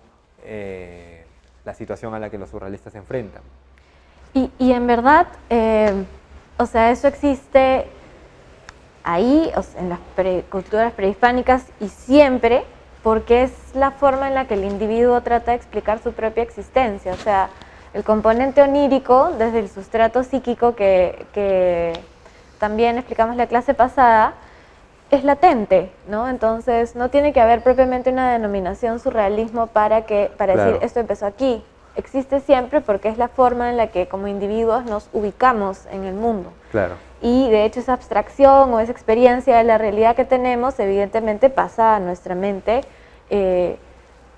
la situación a la que los surrealistas se enfrentan. Y en verdad, o sea, eso existe ahí, o sea, en las culturas prehispánicas, y siempre, porque es la forma en la que el individuo trata de explicar su propia existencia. O sea, el componente onírico, desde el sustrato psíquico que también explicamos la clase pasada, es latente, ¿no? Entonces no tiene que haber propiamente una denominación surrealismo para Claro. decir esto empezó aquí. Existe siempre porque es la forma en la que como individuos nos ubicamos en el mundo. Claro. Y de hecho esa abstracción o esa experiencia de la realidad que tenemos evidentemente pasa a nuestra mente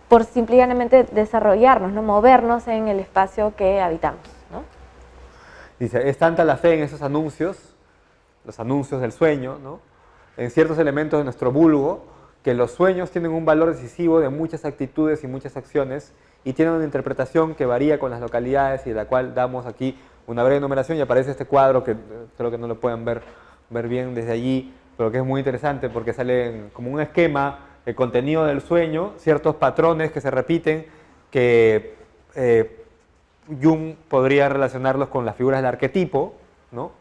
por simplemente desarrollarnos, ¿no? Movernos en el espacio que habitamos, ¿no? Dice, es tanta la fe en esos anuncios, los anuncios del sueño, ¿no? En ciertos elementos de nuestro vulgo, que los sueños tienen un valor decisivo de muchas actitudes y muchas acciones, y tienen una interpretación que varía con las localidades, y de la cual damos aquí una breve enumeración, y aparece este cuadro que creo que no lo pueden ver bien desde allí, pero que es muy interesante porque sale como un esquema, el contenido del sueño, ciertos patrones que se repiten, que Jung podría relacionarlos con las figuras del arquetipo, ¿no?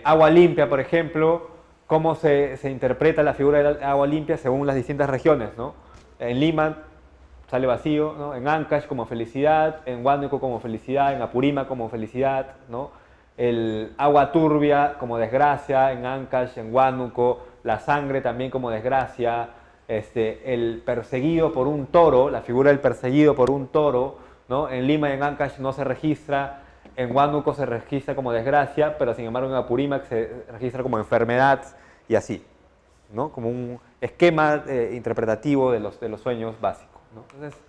Agua limpia, por ejemplo, cómo se interpreta la figura del agua limpia según las distintas regiones, ¿no? En Lima sale vacío, ¿no? En Ancash como felicidad, en Huánuco como felicidad, en Apurímac como felicidad, ¿no? El agua turbia como desgracia, en Ancash, en Huánuco, la sangre también como desgracia, el perseguido por un toro, la figura del perseguido por un toro, ¿no? En Lima y en Ancash no se registra, en Huánuco se registra como desgracia, pero sin embargo en Apurímac se registra como enfermedad, y así, ¿no? Como un esquema interpretativo de los sueños básicos, ¿no? Entonces,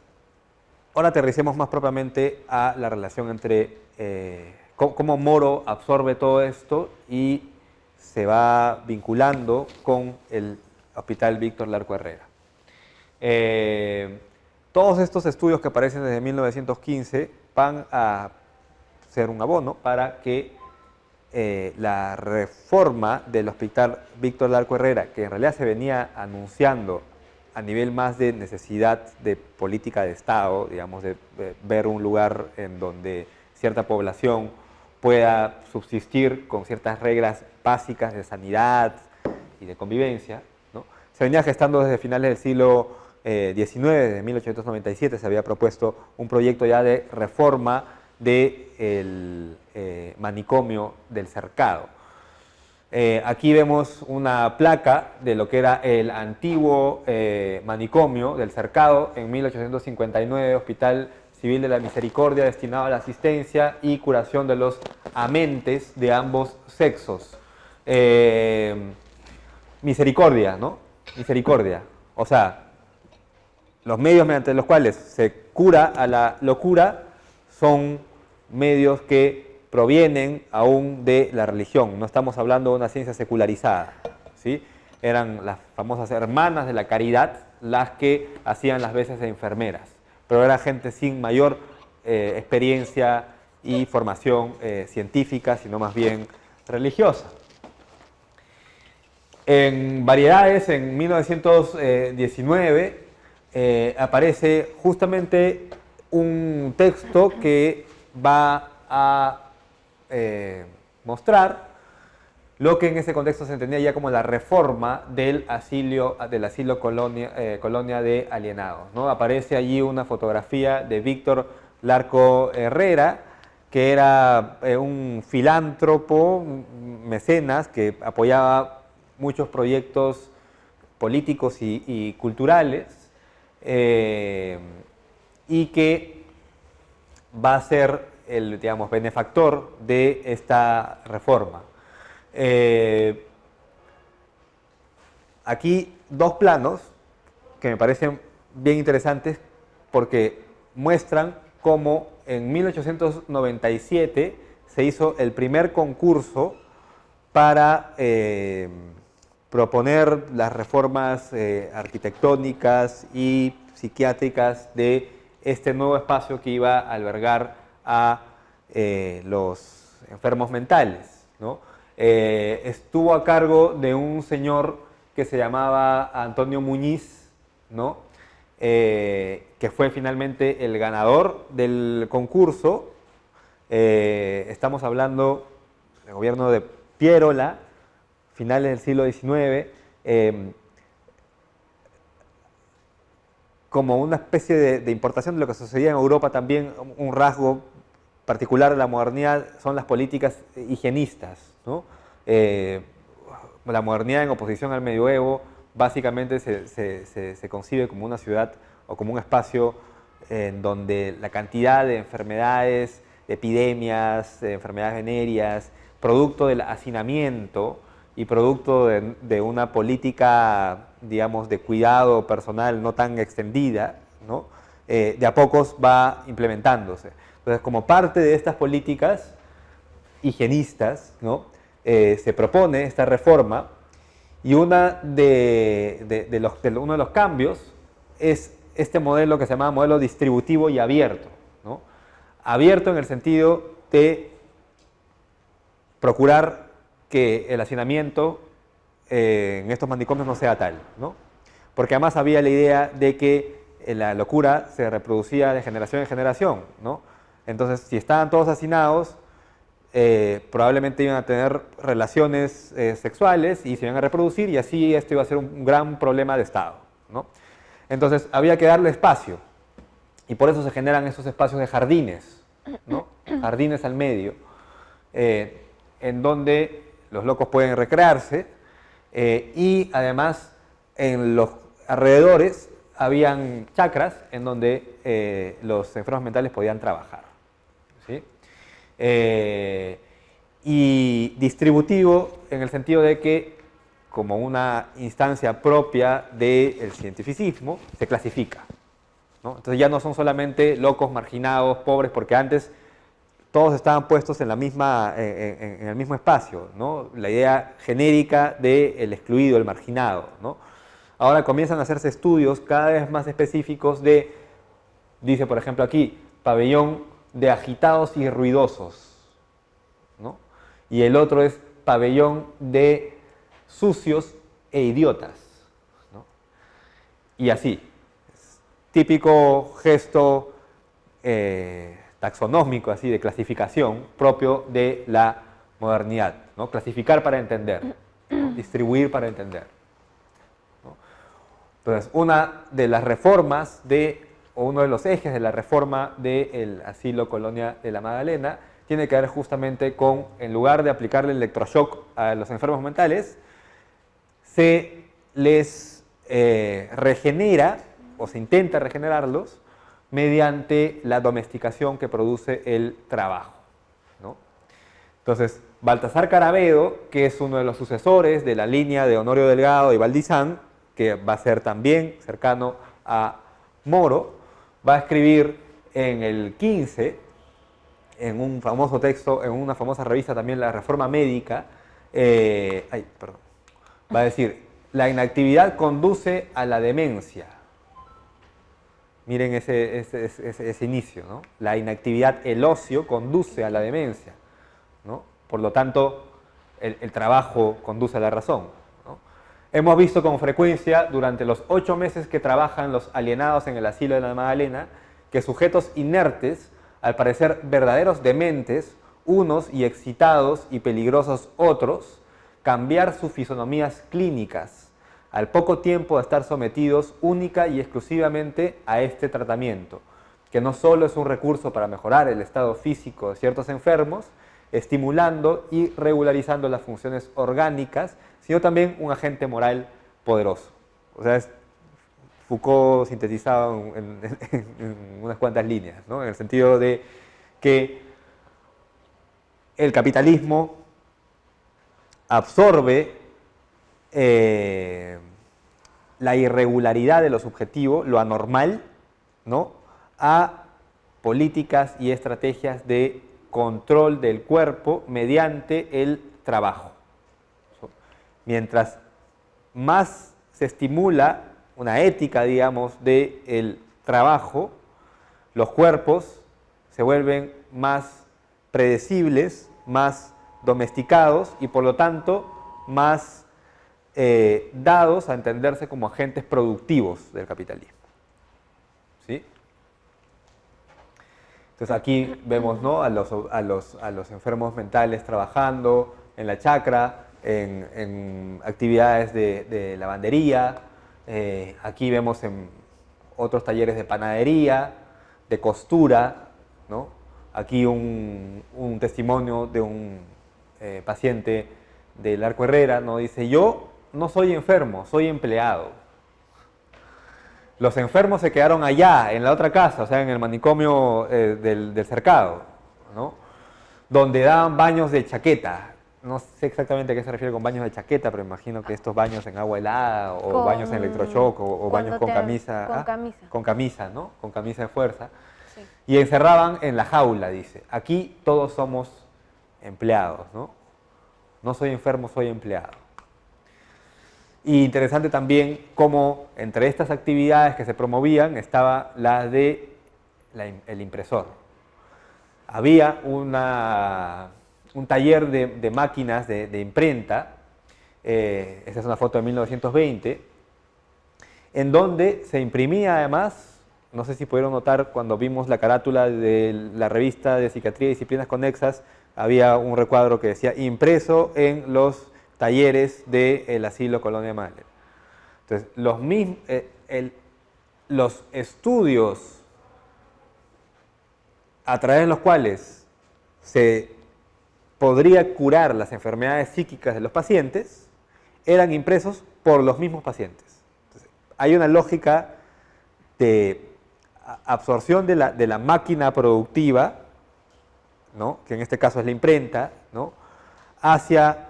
ahora aterricemos más propiamente a la relación entre cómo Moro absorbe todo esto y se va vinculando con el Hospital Víctor Larco Herrera. Todos estos estudios que aparecen desde 1915 van a ser un abono para que la reforma del Hospital Víctor Larco Herrera, que en realidad se venía anunciando a nivel más de necesidad de política de Estado, digamos, de ver un lugar en donde cierta población pueda subsistir con ciertas reglas básicas de sanidad y de convivencia, ¿no? Se venía gestando desde finales del siglo XIX, desde 1897 se había propuesto un proyecto ya de reforma del manicomio del Cercado. Aquí vemos una placa de lo que era el antiguo manicomio del Cercado en 1859, Hospital civil de la misericordia destinado a la asistencia y curación de los amentes de ambos sexos. Misericordia, ¿no? Misericordia. O sea, los medios mediante los cuales se cura a la locura son medios que provienen aún de la religión. No estamos hablando de una ciencia secularizada, ¿sí? Eran las famosas hermanas de la caridad las que hacían las veces de enfermeras, pero era gente sin mayor experiencia y formación científica, sino más bien religiosa. En Variedades, en 1919, aparece justamente un texto que va a mostrar lo que en ese contexto se entendía ya como la reforma del asilo colonia de alienados, ¿no? Aparece allí una fotografía de Víctor Larco Herrera, que era un filántropo, mecenas, que apoyaba muchos proyectos políticos y culturales, y que va a ser el, digamos, benefactor de esta reforma. Aquí dos planos que me parecen bien interesantes porque muestran cómo en 1897 se hizo el primer concurso para proponer las reformas arquitectónicas y psiquiátricas de este nuevo espacio que iba a albergar a los enfermos mentales, ¿no? Estuvo a cargo de un señor que se llamaba Antonio Muñiz, ¿no? Que fue finalmente el ganador del concurso. Estamos hablando del gobierno de Pierola, finales del siglo XIX, como una especie de importación de lo que sucedía en Europa. También un rasgo particular de la modernidad son las políticas higienistas, ¿no? La modernidad en oposición al medioevo básicamente se concibe como una ciudad o como un espacio en donde la cantidad de enfermedades, de epidemias, de enfermedades venéreas, producto del hacinamiento y producto de una política, digamos, de cuidado personal no tan extendida, ¿no? De a pocos va implementándose. Entonces, como parte de estas políticas higienistas, ¿no? Se propone esta reforma, y uno de los cambios es este modelo que se llama modelo distributivo y abierto, ¿no? Abierto en el sentido de procurar que el hacinamiento en estos manicomios no sea tal, ¿no? Porque además había la idea de que la locura se reproducía de generación en generación, ¿no? Entonces, si estaban todos hacinados, probablemente iban a tener relaciones sexuales y se iban a reproducir, y así esto iba a ser un gran problema de Estado, ¿no? Entonces había que darle espacio, y por eso se generan esos espacios de jardines, ¿no? Jardines al medio, en donde los locos pueden recrearse, y además en los alrededores habían chacras en donde los enfermos mentales podían trabajar, ¿sí? Y distributivo en el sentido de que, como una instancia propia del cientificismo, se clasifica, ¿no? Entonces ya no son solamente locos, marginados, pobres, porque antes todos estaban puestos en el mismo espacio, ¿no? La idea genérica del excluido, el marginado, ¿no? Ahora comienzan a hacerse estudios cada vez más específicos de, dice por ejemplo aquí, pabellón de agitados y ruidosos, ¿no? Y el otro es pabellón de sucios e idiotas, ¿no? Y así, típico gesto taxonómico, así, de clasificación propio de la modernidad, ¿no? Clasificar para entender, ¿no? Distribuir para entender, ¿no? Entonces, una de las reformas o uno de los ejes de la reforma del asilo colonia de la Magdalena tiene que ver justamente con, en lugar de aplicarle electroshock a los enfermos mentales, se les regenera, o se intenta regenerarlos, mediante la domesticación que produce el trabajo, ¿no? Entonces, Baltasar Carabedo, que es uno de los sucesores de la línea de Honorio Delgado y Valdizán, que va a ser también cercano a Moro, va a escribir en el 15, en un famoso texto, en una famosa revista también, La Reforma Médica, va a decir, la inactividad conduce a la demencia. Miren ese inicio, ¿no? La inactividad, el ocio, conduce a la demencia, ¿no? Por lo tanto, el trabajo conduce a la razón, ¿no? Hemos visto con frecuencia, durante los 8 meses que trabajan los alienados en el asilo de la Magdalena, que sujetos inertes, al parecer verdaderos dementes, unos y excitados y peligrosos otros, cambiar sus fisonomías clínicas, al poco tiempo de estar sometidos única y exclusivamente a este tratamiento, que no solo es un recurso para mejorar el estado físico de ciertos enfermos, estimulando y regularizando las funciones orgánicas, sino también un agente moral poderoso. O sea, es Foucault sintetizado en unas cuantas líneas, ¿no? En el sentido de que el capitalismo absorbe la irregularidad de lo subjetivo, lo anormal, ¿no?, a políticas y estrategias de control del cuerpo mediante el trabajo. Mientras más se estimula una ética, digamos, del trabajo, los cuerpos se vuelven más predecibles, más domesticados y por lo tanto más dados a entenderse como agentes productivos del capitalismo. ¿Sí? Entonces aquí vemos, ¿no?, a los enfermos mentales trabajando en la chacra, en actividades de lavandería. Aquí vemos en otros talleres de panadería, de costura, ¿no? Aquí un testimonio de un paciente del Arco Herrera, ¿no? Dice, yo no soy enfermo, soy empleado. Los enfermos se quedaron allá, en la otra casa, o sea, en el manicomio del cercado, ¿no?, donde daban baños de chaqueta. No sé exactamente a qué se refiere con baños de chaqueta, pero imagino que estos baños en agua helada, o baños en electroshock, o baños con camisa. Con camisa. Con camisa, ¿no? Con camisa de fuerza. Sí. Y encerraban en la jaula, dice. Aquí todos somos empleados, ¿no? No soy enfermo, soy empleado. Y interesante también cómo entre estas actividades que se promovían estaba la de el impresor. Había un taller de máquinas de imprenta, esta es una foto de 1920, en donde se imprimía además, no sé si pudieron notar cuando vimos la carátula de la revista de Psiquiatría y Disciplinas Conexas, había un recuadro que decía impreso en los talleres del asilo Colonia Madre. Entonces, los estudios a través de los cuales se podría curar las enfermedades psíquicas de los pacientes eran impresos por los mismos pacientes. Entonces, hay una lógica de absorción de la máquina productiva, ¿no?, que en este caso es la imprenta, ¿no?, hacia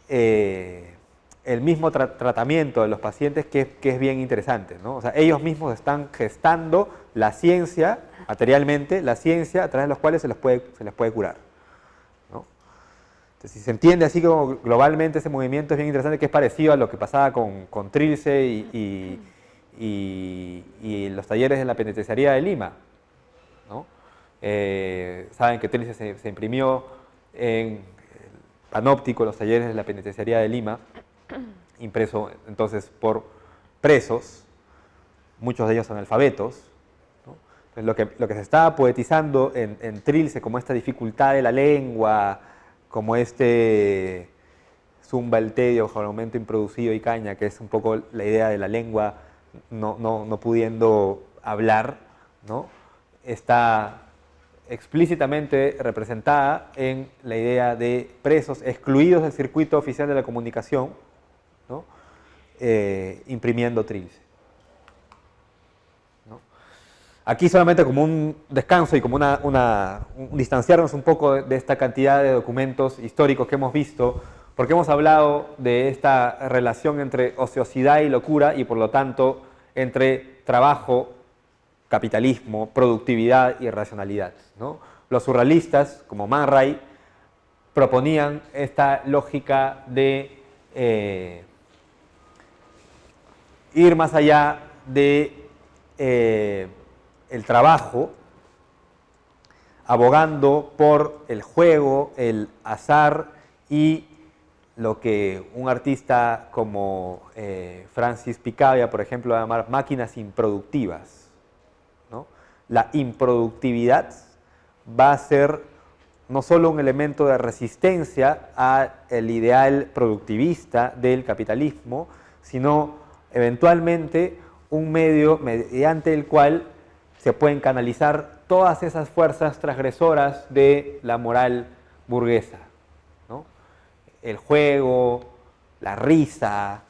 el mismo tratamiento de los pacientes que es bien interesante, ¿no? O sea, ellos mismos están gestando la ciencia, materialmente, la ciencia a través de los cuales se les puede curar, ¿no? Entonces, si se entiende así como globalmente ese movimiento es bien interesante, que es parecido a lo que pasaba con Trilce y los talleres de la penitenciaría de Lima, ¿no? Saben que Trilce se imprimió en panóptico en los talleres de la penitenciaría de Lima, impreso entonces por presos, muchos de ellos analfabetos, ¿no? Entonces, lo que se estaba poetizando en Trilce como esta dificultad de la lengua, como este zumba el tedio bajo el momento improducido y caña, que es un poco la idea de la lengua no pudiendo hablar, ¿no?, está explícitamente representada en la idea de presos excluidos del circuito oficial de la comunicación, ¿no?, imprimiendo Trilce, ¿no? Aquí solamente como un descanso y como un distanciarnos un poco de esta cantidad de documentos históricos que hemos visto, porque hemos hablado de esta relación entre ociosidad y locura y por lo tanto entre trabajo, capitalismo, productividad y racionalidad, ¿no? Los surrealistas, como Man Ray, proponían esta lógica de ir más allá de el trabajo, abogando por el juego, el azar y lo que un artista como Francis Picabia, por ejemplo, va a llamar máquinas improductivas, ¿no? La improductividad va a ser no solo un elemento de resistencia al ideal productivista del capitalismo, sino eventualmente un medio mediante el cual se pueden canalizar todas esas fuerzas transgresoras de la moral burguesa, ¿no? El juego, la risa,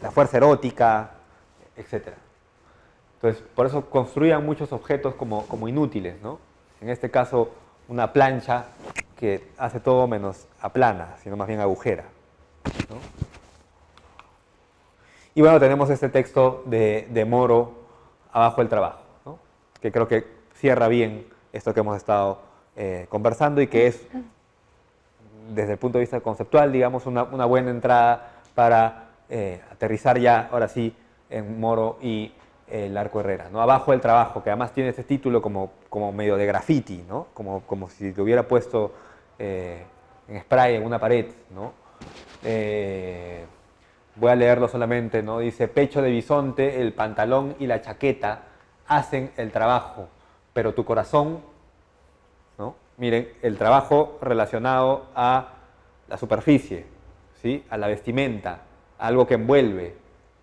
la fuerza erótica, etc. Entonces, por eso construían muchos objetos como inútiles, ¿no? En este caso, una plancha que hace todo menos aplana, sino más bien agujera, ¿no? Y bueno, tenemos este texto de Moro, Abajo el trabajo, ¿no? Que creo que cierra bien esto que hemos estado conversando y que es, desde el punto de vista conceptual, digamos, una buena entrada para aterrizar ya, ahora sí, en Moro y el Arco Herrera, ¿no? Abajo el trabajo, que además tiene este título como medio de graffiti, ¿no? Como si lo hubiera puesto en spray en una pared, ¿no? Voy a leerlo solamente, ¿no? Dice: pecho de bisonte, el pantalón y la chaqueta hacen el trabajo, pero tu corazón, ¿no? Miren, el trabajo relacionado a la superficie, ¿sí? A la vestimenta, a algo que envuelve,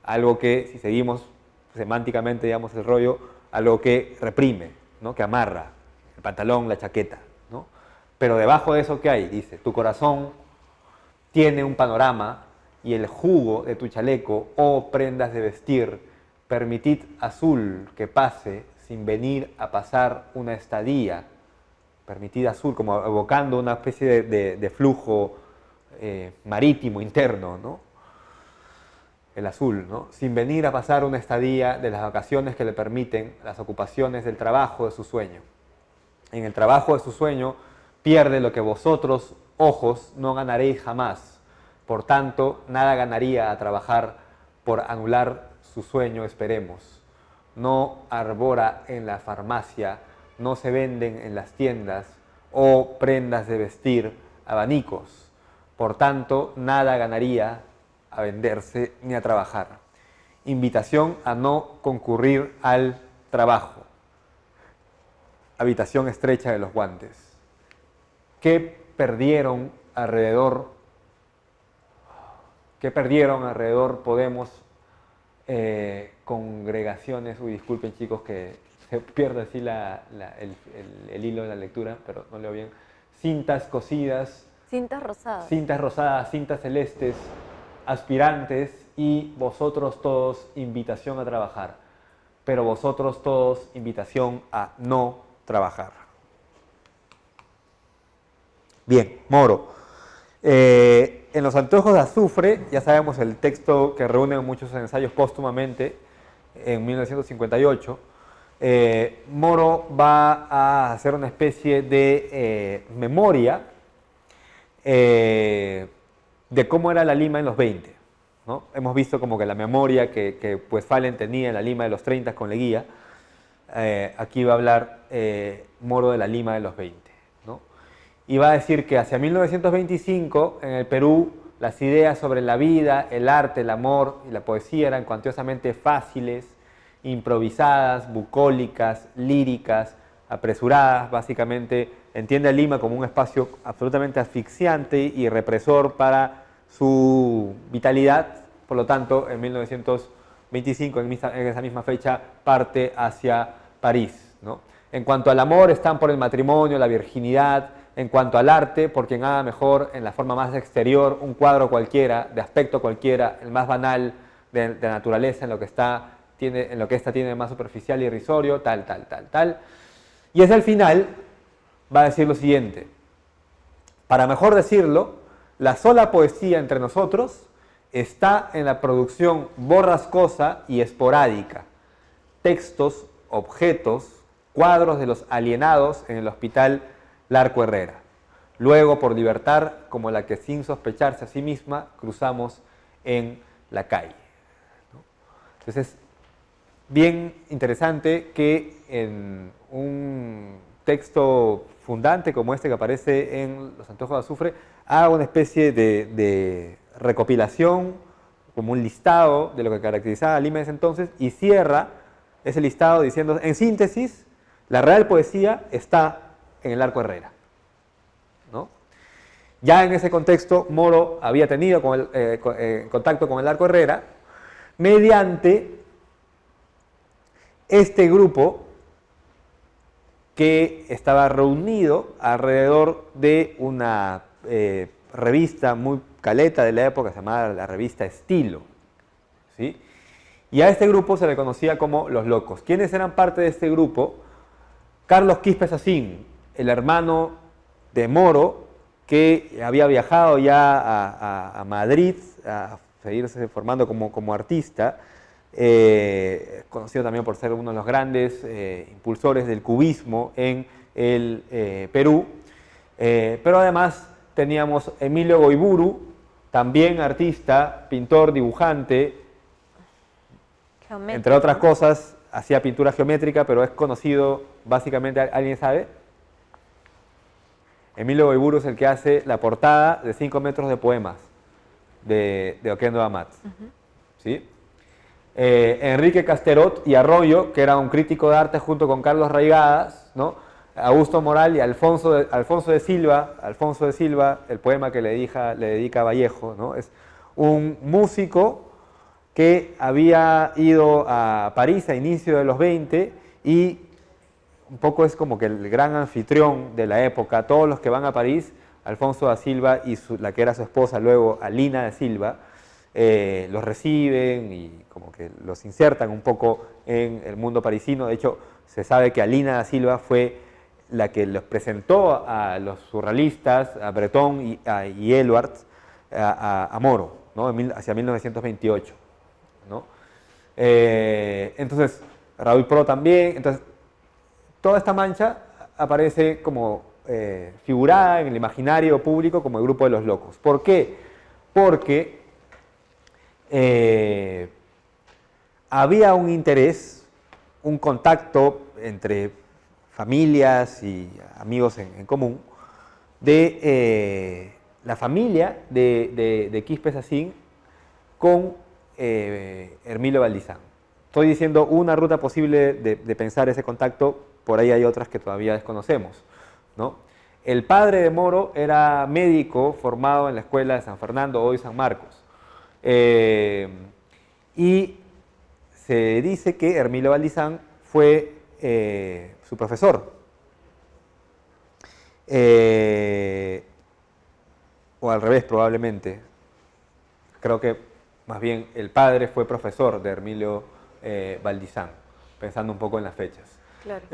algo que, si seguimos semánticamente, digamos, el rollo, algo que reprime, ¿no? Que amarra, el pantalón, la chaqueta, ¿no? Pero debajo de eso, ¿qué hay? Dice: tu corazón tiene un panorama y el jugo de tu chaleco, oh prendas de vestir, permitid azul que pase sin venir a pasar una estadía. Permitid azul, como evocando una especie de flujo marítimo interno, ¿no? El azul, ¿no? Sin venir a pasar una estadía de las vacaciones que le permiten las ocupaciones del trabajo de su sueño. En el trabajo de su sueño pierde lo que vosotros, ojos, no ganaréis jamás. Por tanto, nada ganaría a trabajar por anular su sueño, esperemos. No arbora en la farmacia, no se venden en las tiendas, o prendas de vestir, abanicos. Por tanto, nada ganaría a venderse ni a trabajar. Invitación a no concurrir al trabajo. Habitación estrecha de los guantes. ¿Qué perdieron alrededor Podemos, congregaciones? Uy, disculpen chicos que se pierde así el hilo de la lectura, pero no leo bien. Cintas cosidas. Cintas rosadas. Cintas rosadas, cintas celestes, aspirantes y vosotros todos invitación a trabajar. Pero vosotros todos invitación a no trabajar. Bien, Moro. En Los anteojos de azufre, ya sabemos el texto que reúne muchos ensayos póstumamente en 1958, Moro va a hacer una especie de memoria de cómo era la Lima en los 20, ¿no? Hemos visto como que la memoria que pues Fallen tenía en la Lima de los 30 con Leguía, aquí va a hablar Moro de la Lima de los 20. Y va a decir que hacia 1925 en el Perú las ideas sobre la vida, el arte, el amor y la poesía eran cuantiosamente fáciles, improvisadas, bucólicas, líricas, apresuradas. Básicamente entiende a Lima como un espacio absolutamente asfixiante y represor para su vitalidad. Por lo tanto, en 1925, en esa misma fecha, parte hacia París, ¿no? En cuanto al amor, están por el matrimonio, la virginidad. En cuanto al arte, porque nada mejor en la forma más exterior, un cuadro cualquiera, de aspecto cualquiera, el más banal de naturaleza, en lo que está en lo que esta tiene más superficial y irrisorio, tal, tal, tal, tal. Y hacia el final va a decir lo siguiente: para mejor decirlo, la sola poesía entre nosotros está en la producción borrascosa y esporádica, textos, objetos, cuadros de los alienados en el hospital Larco Herrera. Luego, por libertad como la que sin sospecharse a sí misma cruzamos en la calle. Entonces es bien interesante que en un texto fundante como este que aparece en Los Antojos de Azufre haga una especie de recopilación, como un listado de lo que caracterizaba a Lima en ese entonces, y cierra ese listado diciendo, en síntesis, la real poesía está en el Arco Herrera, ¿no? Ya en ese contexto, Moro había tenido contacto con el Arco Herrera mediante este grupo que estaba reunido alrededor de una revista muy caleta de la época, se llamaba la revista Estilo, ¿sí? Y a este grupo se le conocía como Los Locos. ¿Quiénes eran parte de este grupo? Carlos Quispe Sacín, el hermano de Moro, que había viajado ya a Madrid a seguirse formando como artista, conocido también por ser uno de los grandes impulsores del cubismo en el Perú, pero además teníamos Emilio Goiburu, también artista, pintor, dibujante, entre otras cosas, hacía pintura geométrica, pero es conocido básicamente, ¿alguien sabe? Emilio Goiburu es el que hace la portada de 5 metros de poemas de Oquendo Amat. ¿Sí? Enrique Casterot y Arroyo, que era un crítico de arte junto con Carlos Raigadas, ¿no? Augusto Moral y Alfonso de Silva, el poema que le dedica a Vallejo, ¿no? Es un músico que había ido a París a inicio de los 20 y un poco es como que el gran anfitrión de la época. Todos los que van a París, Alfonso da Silva y la que era su esposa luego, Alina da Silva, los reciben y como que los insertan un poco en el mundo parisino. De hecho, se sabe que Alina da Silva fue la que los presentó a los surrealistas, a Breton y Eluard, a Moro, ¿no? Hacia 1928, ¿no? Entonces, Raúl Pro también. Entonces, toda esta mancha aparece como figurada en el imaginario público como el grupo de los locos. ¿Por qué? Porque había un interés, un contacto entre familias y amigos en común de la familia de Quispe Sacín con Hermilio Valdizán. Estoy diciendo una ruta posible de pensar ese contacto, por ahí hay otras que todavía desconocemos, ¿no? El padre de Moro era médico formado en la escuela de San Fernando, hoy San Marcos. Y se dice que Hermilio Valdizán fue su profesor. O al revés, probablemente. Creo que más bien el padre fue profesor de Hermilio Valdizán, pensando un poco en las fechas. Claro.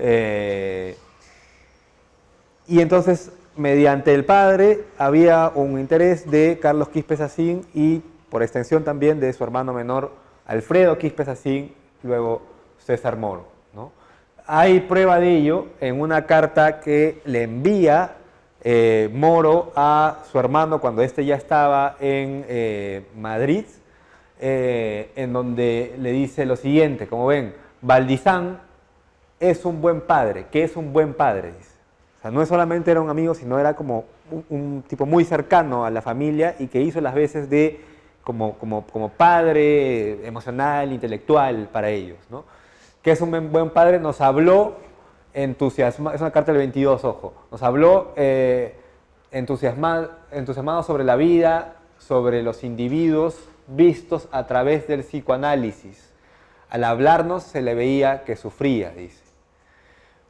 Y entonces, mediante el padre, había un interés de Carlos Quispe Sacín y, por extensión también, de su hermano menor, Alfredo Quispe Sacín, luego César Moro, ¿no? Hay prueba de ello en una carta que le envía Moro a su hermano cuando éste ya estaba en Madrid, en donde le dice lo siguiente: como ven, Valdizán es un buen padre. ¿Qué es un buen padre? Dice. O sea, no solamente era un amigo, sino era como un tipo muy cercano a la familia y que hizo las veces de como padre emocional, intelectual para ellos, ¿no? Que es un buen padre, nos habló entusiasmado, es una carta del 22, ojo, nos habló entusiasmado sobre la vida, sobre los individuos vistos a través del psicoanálisis. Al hablarnos se le veía que sufría, dice.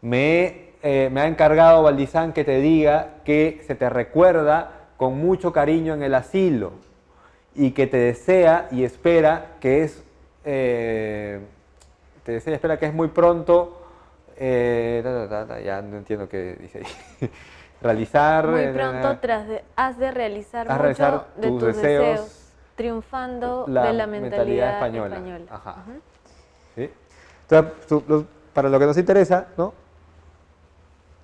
Me ha encargado Valdizán que te diga que se te recuerda con mucho cariño en el asilo y que te desea y espera que te decía, espera que es muy pronto, ya no entiendo qué dice ahí. Realizar... Muy pronto has de realizar has mucho realizar de tus deseos, triunfando de la mentalidad española. Ajá. Ujú. ¿Sí? Entonces, para lo que nos interesa, ¿no?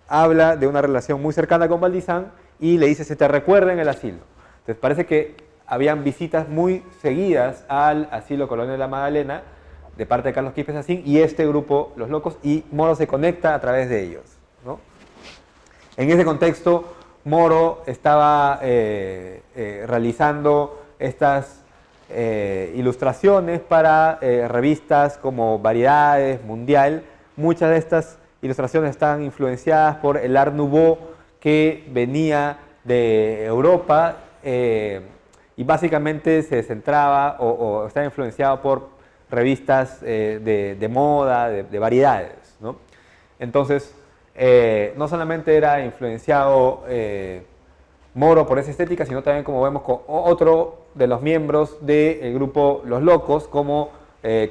Habla de una relación muy cercana con Valdizán y le dice, se te recuerda en el asilo. Entonces parece que habían visitas muy seguidas al asilo Colonia de la Magdalena de parte de Carlos Quispe Sacín y este grupo, Los Locos, y Moro se conecta a través de ellos, ¿no? En ese contexto, Moro estaba realizando estas ilustraciones para revistas como Variedades, Mundial. Muchas de estas ilustraciones están influenciadas por el Art Nouveau que venía de Europa y básicamente se centraba o estaba influenciado por revistas de moda, de variedades, ¿no? Entonces, no solamente era influenciado Moro por esa estética, sino también, como vemos, con otro de los miembros del grupo Los Locos, como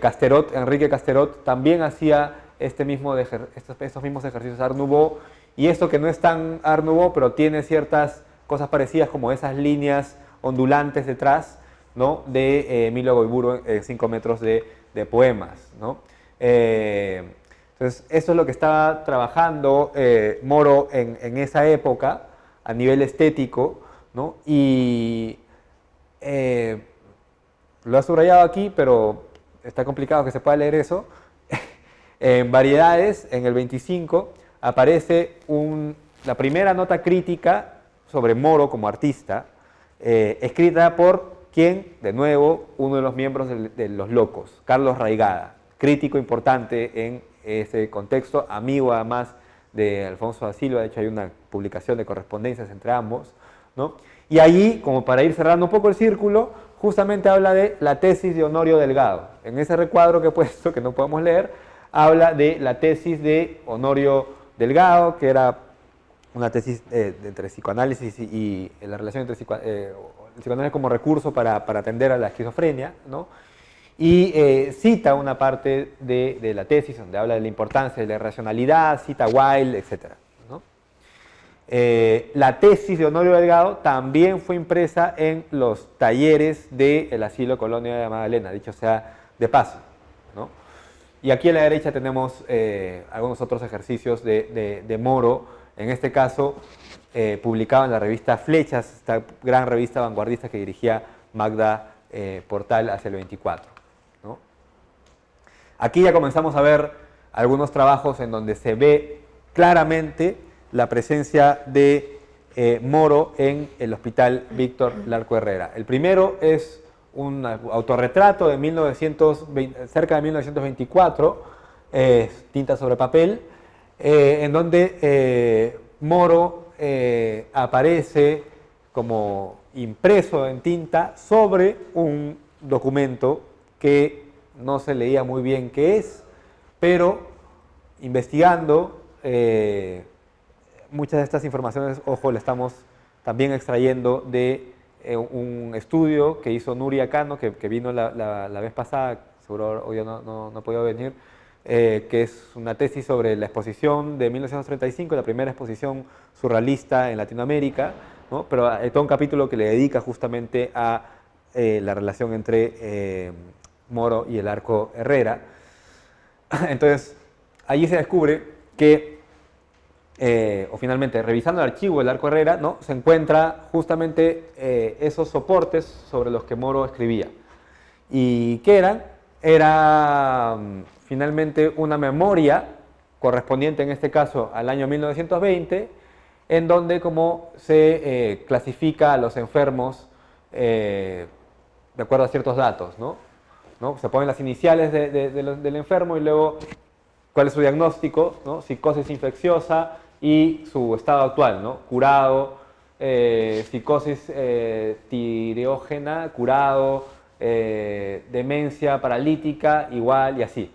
Casterot, Enrique Casterot, también hacía estos mismos ejercicios Art Nouveau, y esto que no es tan Art Nouveau, pero tiene ciertas cosas parecidas, como esas líneas ondulantes detrás, ¿no? De Emilio Goiburu, 5 metros de poemas, ¿no? Entonces, eso es lo que estaba trabajando Moro en esa época a nivel estético, ¿no? Y lo he subrayado aquí, pero está complicado que se pueda leer eso. En Variedades, en el 25, aparece la primera nota crítica sobre Moro como artista, escrita por ¿quién? De nuevo, uno de los miembros de Los Locos, Carlos Raigada, crítico importante en ese contexto, amigo además de Alfonso da Silva. De hecho hay una publicación de correspondencias entre ambos, ¿no? Y allí, como para ir cerrando un poco el círculo, justamente habla de la tesis de Honorio Delgado. En ese recuadro que he puesto, que no podemos leer, habla de la tesis de Honorio Delgado, que era una tesis entre psicoanálisis y la relación entre el psicoanálisis como recurso para atender a la esquizofrenia, ¿no? Y cita una parte de la tesis donde habla de la importancia de la racionalidad, cita Wilde, etc., ¿no? La tesis de Honorio Delgado también fue impresa en los talleres del asilo Colonia de Magdalena, dicho sea de paso, ¿no? Y aquí a la derecha tenemos algunos otros ejercicios de Moro, en este caso publicado en la revista Flechas, esta gran revista vanguardista que dirigía Magda Portal hacia el 24. ¿No? Aquí ya comenzamos a ver algunos trabajos en donde se ve claramente la presencia de Moro en el Hospital Víctor Larco Herrera. El primero es un autorretrato de cerca de 1924, tinta sobre papel, en donde Moro aparece como impreso en tinta sobre un documento que no se leía muy bien qué es, pero investigando muchas de estas informaciones, ojo, le estamos también extrayendo de un estudio que hizo Nuria Cano, que vino la vez pasada, seguro hoy no ha podido venir, que es una tesis sobre la exposición de 1935, la primera exposición surrealista en Latinoamérica, ¿no? Pero hay todo un capítulo que le dedica justamente a la relación entre Moro y el Arco Herrera. Entonces, allí se descubre que, o finalmente, revisando el archivo del Arco Herrera, ¿no? Se encuentra justamente esos soportes sobre los que Moro escribía. ¿Y qué eran? Era finalmente una memoria correspondiente en este caso al año 1920, en donde como se clasifica a los enfermos de acuerdo a ciertos datos, ¿no? Se ponen las iniciales del enfermo y luego cuál es su diagnóstico, ¿no? Psicosis infecciosa y su estado actual, ¿no? Curado, psicosis tireógena, curado, demencia paralítica, igual, y así.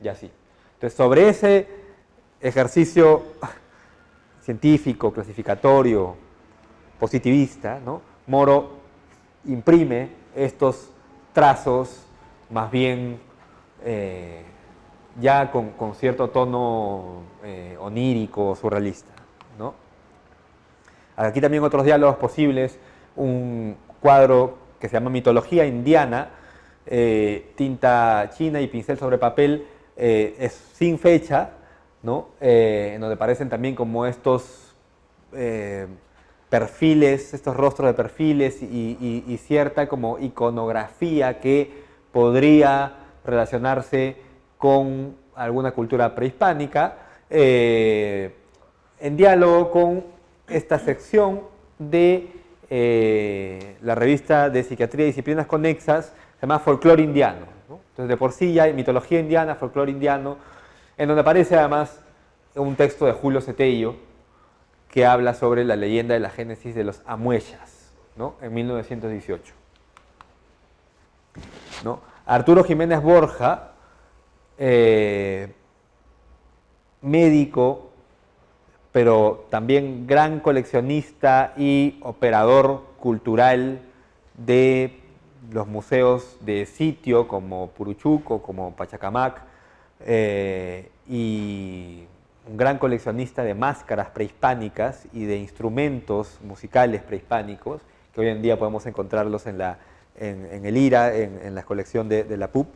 Y así. Entonces, sobre ese ejercicio científico, clasificatorio, positivista, ¿no? Moro imprime estos trazos más bien ya con cierto tono onírico, surrealista, ¿no? Aquí también otros diálogos posibles, un cuadro que se llama Mitología Indiana, tinta china y pincel sobre papel, es sin fecha, ¿no? En donde aparecen también como estos perfiles, estos rostros de perfiles y cierta como iconografía que podría relacionarse con alguna cultura prehispánica, en diálogo con esta sección de la revista de Psiquiatría y Disciplinas Conexas, se llama Folclore Indiano, ¿no? Entonces, de por sí ya hay mitología indiana, folclore indiano, en donde aparece además un texto de Julio Cetello que habla sobre la leyenda de la génesis de los Amueyas, ¿no? En 1918. ¿No? Arturo Jiménez Borja, médico, pero también gran coleccionista y operador cultural de los museos de sitio como Puruchuco, como Pachacamac, y un gran coleccionista de máscaras prehispánicas y de instrumentos musicales prehispánicos, que hoy en día podemos encontrarlos en el IRA, en la colección de la PUP,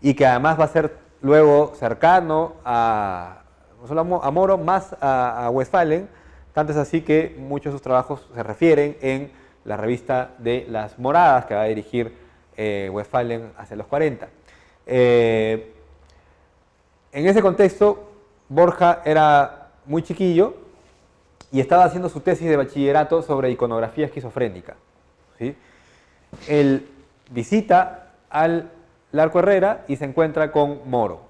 y que además va a ser luego cercano no solo a Moro, más a Westphalen, tanto es así que muchos de sus trabajos se refieren en la revista de las Moradas, que va a dirigir Westphalen hacia los 40. En ese contexto, Borja era muy chiquillo y estaba haciendo su tesis de bachillerato sobre iconografía esquizofrénica, ¿sí? Él visita al Larco Herrera y se encuentra con Moro.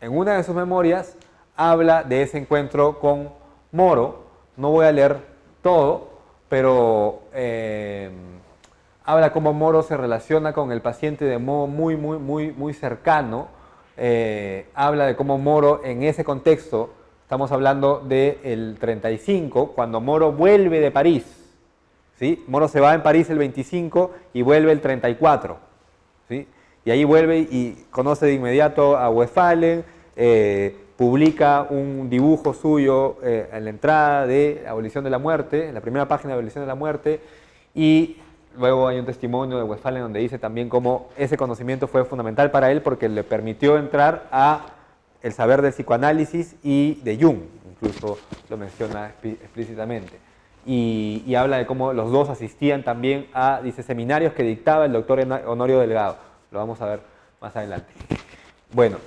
En una de sus memorias habla de ese encuentro con Moro. No voy a leer todo, pero habla cómo Moro se relaciona con el paciente de modo muy cercano. Habla de cómo Moro en ese contexto, estamos hablando del 35, cuando Moro vuelve de París, ¿sí? Moro se va en París el 25 y vuelve el 34, ¿sí? Y ahí vuelve y conoce de inmediato a Westphalen, publica un dibujo suyo en la entrada de Abolición de la Muerte, en la primera página de Abolición de la Muerte, y luego hay un testimonio de Westphalen donde dice también cómo ese conocimiento fue fundamental para él porque le permitió entrar a el saber del psicoanálisis y de Jung, incluso lo menciona explícitamente. Y habla de cómo los dos asistían también a, dice, seminarios que dictaba el doctor Honorio Delgado. Lo vamos a ver más adelante. Bueno,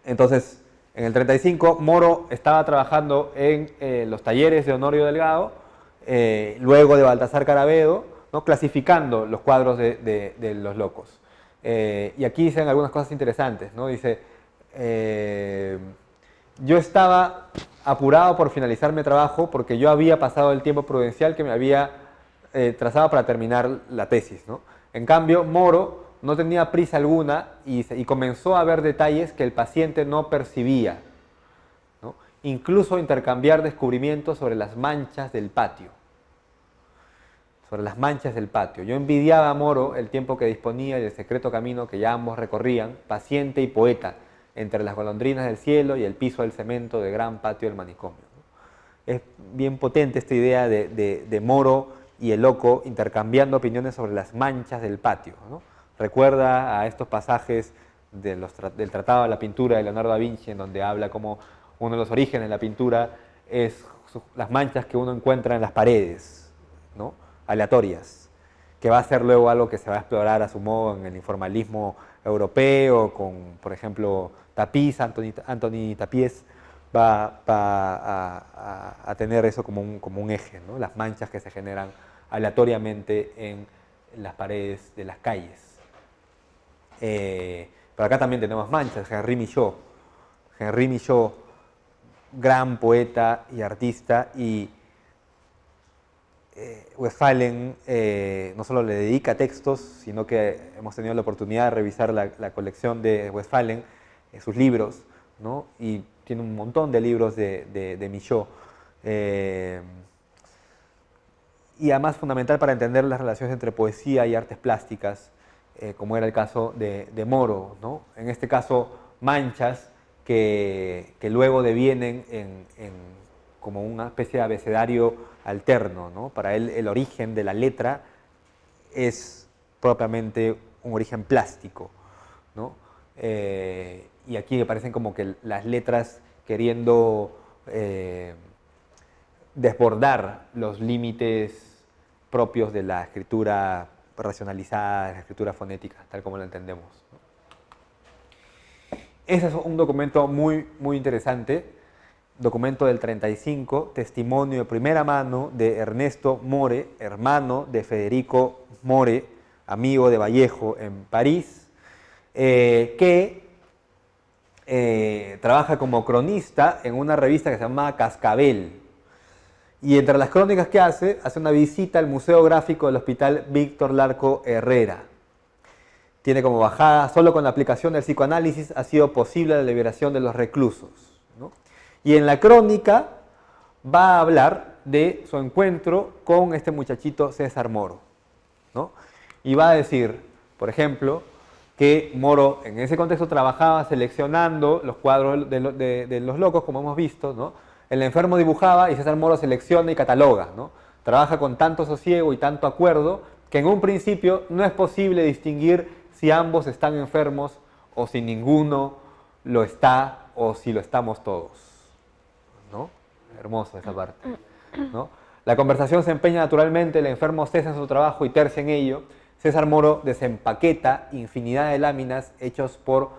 entonces, en el 35, Moro estaba trabajando en los talleres de Honorio Delgado, luego de Baltasar Caravedo, ¿no? Clasificando los cuadros de los locos. Y aquí dicen algunas cosas interesantes, ¿no? Dice, yo estaba apurado por finalizar mi trabajo porque yo había pasado el tiempo prudencial que me había trazado para terminar la tesis, ¿no? En cambio, Moro no tenía prisa alguna y comenzó a ver detalles que el paciente no percibía, ¿no? Incluso intercambiar descubrimientos sobre las manchas del patio. Sobre las manchas del patio. Yo envidiaba a Moro el tiempo que disponía y el secreto camino que ya ambos recorrían, paciente y poeta, entre las golondrinas del cielo y el piso del cemento del gran patio del manicomio, ¿no? Es bien potente esta idea de Moro y el loco intercambiando opiniones sobre las manchas del patio, ¿no? Recuerda a estos pasajes del Tratado de la Pintura de Leonardo da Vinci, en donde habla como uno de los orígenes de la pintura es las manchas que uno encuentra en las paredes, ¿no? Aleatorias, que va a ser luego algo que se va a explorar a su modo en el informalismo europeo, con, por ejemplo, Tapiz, Antoni Tapies, va a tener eso como un eje, ¿no? Las manchas que se generan aleatoriamente en las paredes de las calles. Pero acá también tenemos manchas. Henri Michaud, gran poeta y artista, y Westphalen no solo le dedica textos, sino que hemos tenido la oportunidad de revisar la colección de Westphalen, sus libros, ¿no? Y tiene un montón de libros de Michaud. Y además fundamental para entender las relaciones entre poesía y artes plásticas, como era el caso de Moro, ¿no? En este caso, manchas que luego devienen como una especie de abecedario alterno, ¿no? Para él el origen de la letra es propiamente un origen plástico, ¿no? Y aquí me parecen como que las letras queriendo desbordar los límites propios de la escritura racionalizada, de la escritura fonética, tal como la entendemos, ¿no? Ese es un documento muy interesante, documento del 35, testimonio de primera mano de Ernesto More, hermano de Federico More, amigo de Vallejo en París, que trabaja como cronista en una revista que se llama Cascabel. Y entre las crónicas que hace una visita al Museo Gráfico del Hospital Víctor Larco Herrera. Tiene como bajada: solo con la aplicación del psicoanálisis ha sido posible la liberación de los reclusos, ¿no? Y en la crónica va a hablar de su encuentro con este muchachito César Moro, ¿no? Y va a decir, por ejemplo, que Moro en ese contexto trabajaba seleccionando los cuadros de los locos, como hemos visto, ¿no? El enfermo dibujaba y César Moro selecciona y cataloga, ¿no? Trabaja con tanto sosiego y tanto acuerdo que en un principio no es posible distinguir si ambos están enfermos o si ninguno lo está o si lo estamos todos, ¿no? Hermosa esa parte, ¿no? La conversación se empeña naturalmente, el enfermo cesa en su trabajo y tercia en ello. César Moro desempaqueta infinidad de láminas hechos por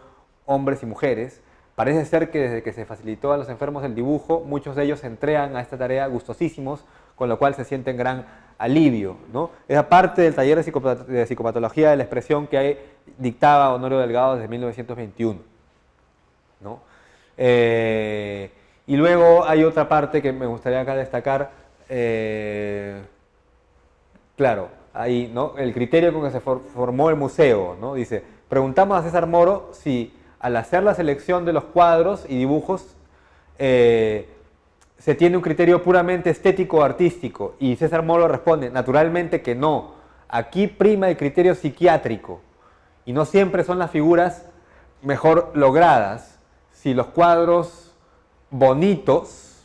hombres y mujeres. Parece ser que desde que se facilitó a los enfermos el dibujo, muchos de ellos se entregan a esta tarea gustosísimos, con lo cual se sienten gran alivio, ¿no? Esa parte del taller de psicopatología de la expresión que dictaba Honorio Delgado desde 1921, ¿no? Y luego hay otra parte que me gustaría acá destacar, claro, ahí, ¿no? El criterio con que se formó el museo, ¿no? Dice, preguntamos a César Moro si al hacer la selección de los cuadros y dibujos se tiene un criterio puramente estético o artístico, y César Moro responde, naturalmente que no, aquí prima el criterio psiquiátrico y no siempre son las figuras mejor logradas. Si los cuadros bonitos,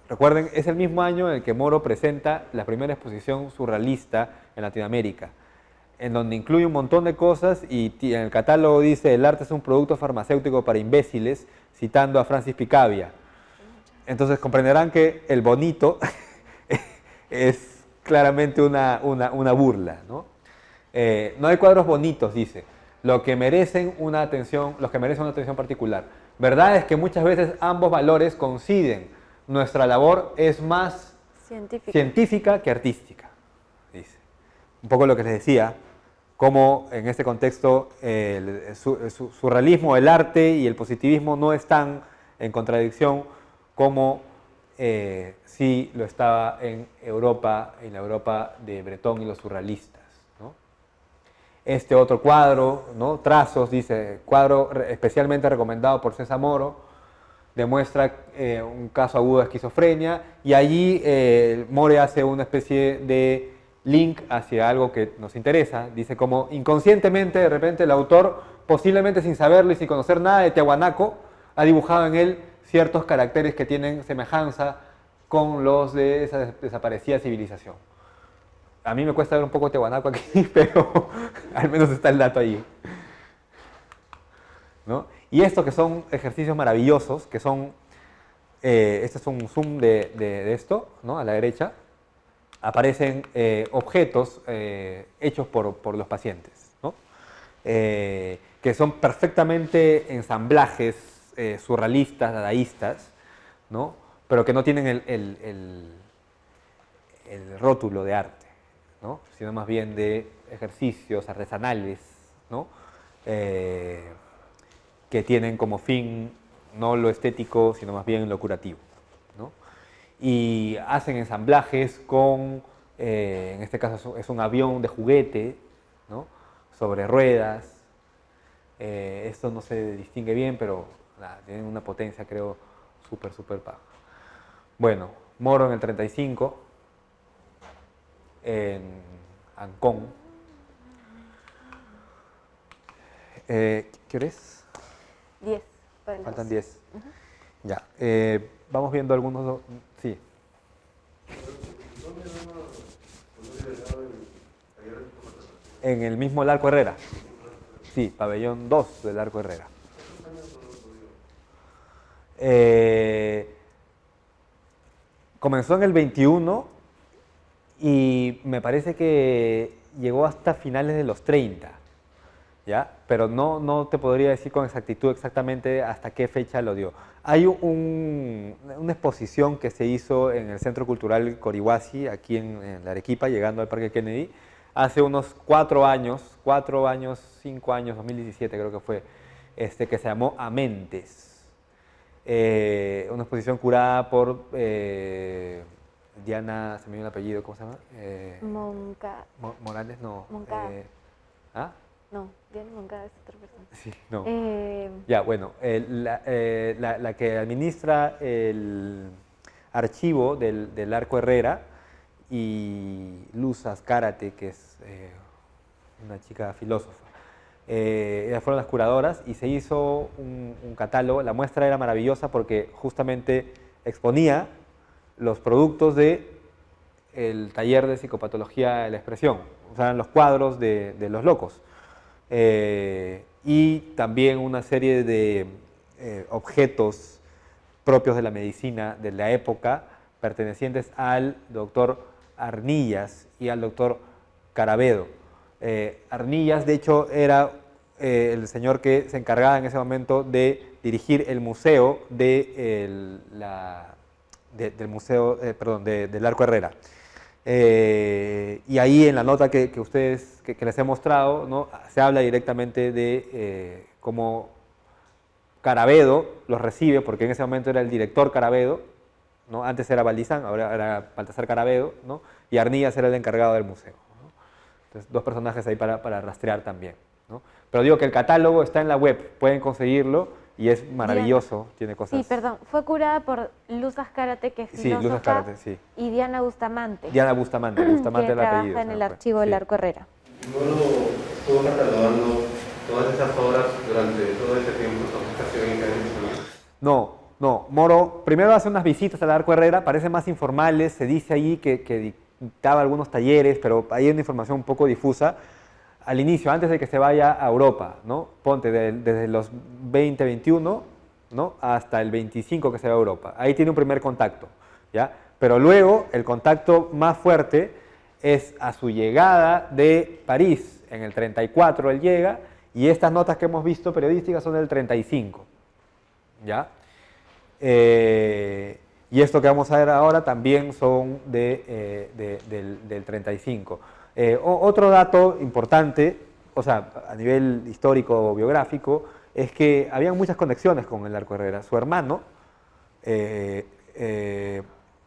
recuerden, es el mismo año en el que Moro presenta la primera exposición surrealista en Latinoamérica, en donde incluye un montón de cosas y en el catálogo dice, el arte es un producto farmacéutico para imbéciles, citando a Francis Picabia. Entonces comprenderán que el bonito es claramente una burla, ¿no? No hay cuadros bonitos, dice, los que merecen una atención particular. Verdad es que muchas veces ambos valores coinciden. Nuestra labor es más científica que artística, dice. Un poco lo que les decía, cómo en este contexto el surrealismo, el arte y el positivismo no están en contradicción como sí lo estaba en Europa, en la Europa de Breton y los surrealistas, ¿no? Este otro cuadro, ¿no? Trazos, dice, cuadro especialmente recomendado por César Moro, demuestra un caso agudo de esquizofrenia, y allí More hace una especie de link hacia algo que nos interesa. Dice como inconscientemente, de repente, el autor, posiblemente sin saberlo y sin conocer nada de Tiahuanaco, ha dibujado en él ciertos caracteres que tienen semejanza con los de esa desaparecida civilización. A mí me cuesta ver un poco Tiahuanaco aquí, pero al menos está el dato allí, ¿no? Y esto que son ejercicios maravillosos, que son, este es un zoom de esto, ¿no? A la derecha, aparecen objetos hechos por los pacientes, ¿no? Que son perfectamente ensamblajes surrealistas, dadaístas, ¿no? Pero que no tienen el rótulo de arte, ¿no? Sino más bien de ejercicios artesanales, ¿no? Que tienen como fin no lo estético, sino más bien lo curativo, ¿no? Y hacen ensamblajes con, en este caso es un avión de juguete, ¿no? Sobre ruedas. Esto no se distingue bien, pero nada, tienen una potencia, creo, súper baja. Bueno, Moro en el 35, en Ancón, ¿Qué hora es? 10. Para las Faltan 12. 10. Ya. Vamos viendo algunos... Sí. En el mismo Larco Herrera. Sí, pabellón 2 del Arco Herrera. Comenzó en el 21 y me parece que llegó hasta finales de los 30, ¿ya? Pero no te podría decir con exactitud exactamente hasta qué fecha lo dio. Hay una exposición que se hizo en el Centro Cultural Corihuasi, aquí en la Arequipa, llegando al Parque Kennedy, hace unos 4 años, 5 años, 2017 creo que fue, que se llamó Amentes. Una exposición curada por Diana, se me dio el apellido, ¿cómo se llama? Morales, no. Moncada. ¿Ah? No, Diana Moncada es otra persona. Sí, no. Ya, bueno, la que administra el archivo del Arco Herrera y Luz Azcárate, que es una chica filósofa. Ellas fueron las curadoras y se hizo un catálogo. La muestra era maravillosa porque justamente exponía los productos del taller de psicopatología de la expresión, o sea, los cuadros de los locos. Y también una serie de objetos propios de la medicina de la época, pertenecientes al doctor Arnillas y al doctor Carabedo. Arnillas, de hecho, era el señor que se encargaba en ese momento de dirigir el museo del Arco Herrera. Y ahí en la nota que les he mostrado, ¿no?, se habla directamente de cómo Carabedo los recibe, porque en ese momento era el director Carabedo, ¿no? Antes era Valdizán, ahora era Baltasar Carabedo, ¿no? Y Arnillas era el encargado del museo, ¿no? Entonces, dos personajes ahí para rastrear también, ¿no? Pero digo que el catálogo está en la web, pueden conseguirlo y es maravilloso, tiene cosas... Sí, perdón, fue curada por Luz Azcárate, que es filósofa, Luz Azcárate, sí. y Diana Bustamante. Diana Bustamante, que el apellido. trabaja en el archivo del Arco Herrera. Moro estuvo catalogando todas esas obras durante todo ese tiempo, casi 20 años. No, Moro primero hace unas visitas al Arco Herrera, parecen más informales, se dice ahí que dictaba algunos talleres, pero hay una información un poco difusa. Al inicio, antes de que se vaya a Europa, ¿no? Ponte desde los 20, 21, ¿no?, hasta el 25 que se va a Europa. Ahí tiene un primer contacto, ¿ya? Pero luego el contacto más fuerte es a su llegada de París. En el 34 él llega y estas notas que hemos visto periodísticas son del 35, ¿ya? Y esto que vamos a ver ahora también son del 35. Otro dato importante, o sea, a nivel histórico o biográfico, es que había muchas conexiones con el Arco Herrera. Su hermano,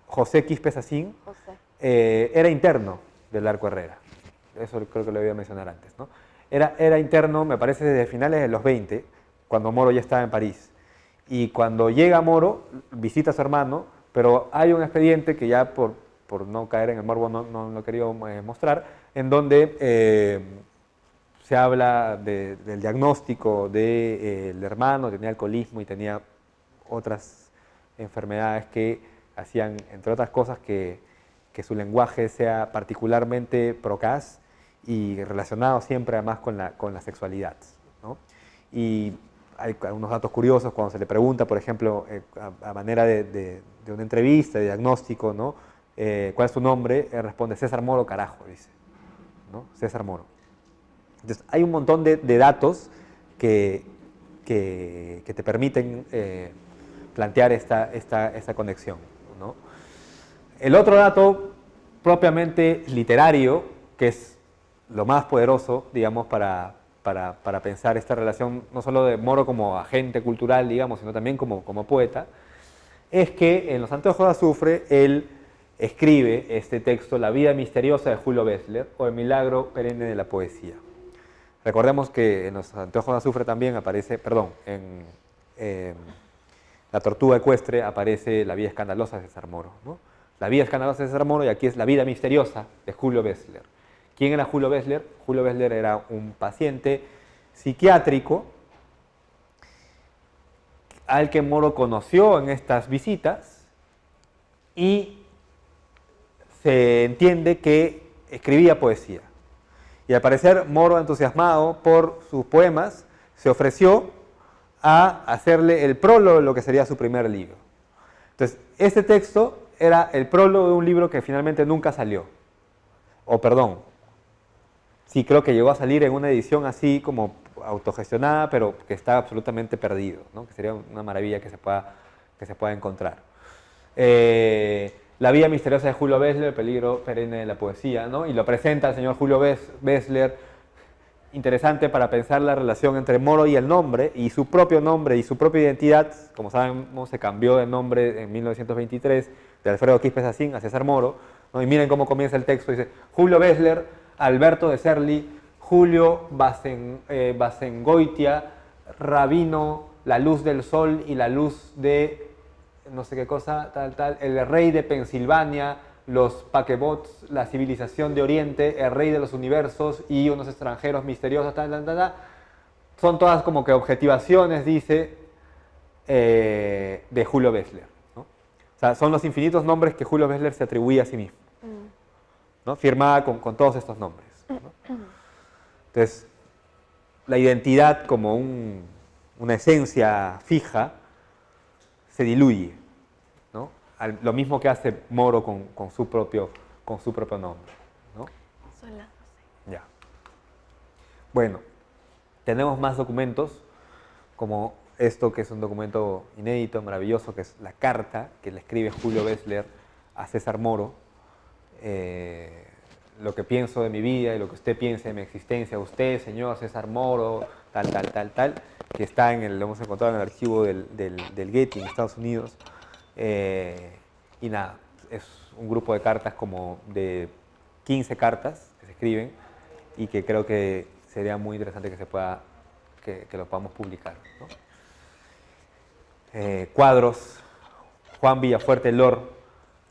José Quispe Sacín, era interno del Arco Herrera. Eso creo que lo voy a mencionar antes, ¿no? Era interno, me parece, desde finales de los 20, cuando Moro ya estaba en París. Y cuando llega Moro, visita a su hermano, pero hay un expediente que ya por no caer en el morbo no lo he querido mostrar, en donde se habla del diagnóstico del hermano, tenía alcoholismo y tenía otras enfermedades que hacían, entre otras cosas, que su lenguaje sea particularmente procaz y relacionado siempre además con la sexualidad, ¿no? Y hay unos datos curiosos cuando se le pregunta, por ejemplo, a manera de una entrevista, de diagnóstico, ¿no?, ¿cuál es tu nombre? Él responde César Moro, carajo, dice, ¿no? César Moro. Entonces, hay un montón de datos que te permiten plantear esta conexión, ¿no? El otro dato propiamente literario, que es lo más poderoso, digamos, para pensar esta relación, no solo de Moro como agente cultural, digamos, sino también como poeta, es que en Los Anteojos de Azufre él escribe este texto, La vida misteriosa de Julio Bessler, o El milagro perenne de la poesía. Recordemos que en Los Anteojos de Azufre también aparece, en La tortuga ecuestre aparece La vida escandalosa de César Moro, ¿no? La vida escandalosa de César Moro, y aquí es La vida misteriosa de Julio Bessler. ¿Quién era Julio Bessler? Julio Bessler era un paciente psiquiátrico al que Moro conoció en estas visitas y se entiende que escribía poesía. Y al parecer Moro, entusiasmado por sus poemas, se ofreció a hacerle el prólogo de lo que sería su primer libro. Entonces, este texto era el prólogo de un libro que finalmente nunca salió. O perdón, sí creo que llegó a salir en una edición así como autogestionada, pero que está absolutamente perdido, ¿no? Que sería una maravilla que se pueda encontrar. La vida misteriosa de Julio Bessler, el peligro perenne de la poesía, ¿no? Y lo presenta el señor Julio Bessler, interesante para pensar la relación entre Moro y el nombre, y su propio nombre y su propia identidad. Como sabemos, se cambió de nombre en 1923 de Alfredo Quispe Sacín a César Moro, ¿no? Y miren cómo comienza el texto, dice: Julio Bessler, Alberto de Serli, Julio Basengoitia, Rabino, la luz del sol y la luz de no sé qué cosa, tal, el rey de Pensilvania, los Paquebots, la civilización de Oriente, el rey de los universos y unos extranjeros misteriosos, tal. Son todas como que objetivaciones, dice, de Julio Bessler, ¿no? O sea, son los infinitos nombres que Julio Bessler se atribuía a sí mismo, ¿no? Firmada con todos estos nombres, ¿no? Entonces, la identidad como una esencia fija se diluye, ¿no? Lo mismo que hace Moro con su propio nombre, ¿no? Son las 12. Ya. Bueno, tenemos más documentos, como esto que es un documento inédito, maravilloso, que es la carta que le escribe Julio Bessler a César Moro. Lo que pienso de mi vida y lo que usted piensa de mi existencia, usted, señor César Moro, tal, que está lo hemos encontrado en el archivo del Getty en Estados Unidos. Y nada, es un grupo de cartas como de 15 cartas que se escriben y que creo que sería muy interesante que lo podamos publicar, ¿no? Cuadros. Juan Villafuerte Lor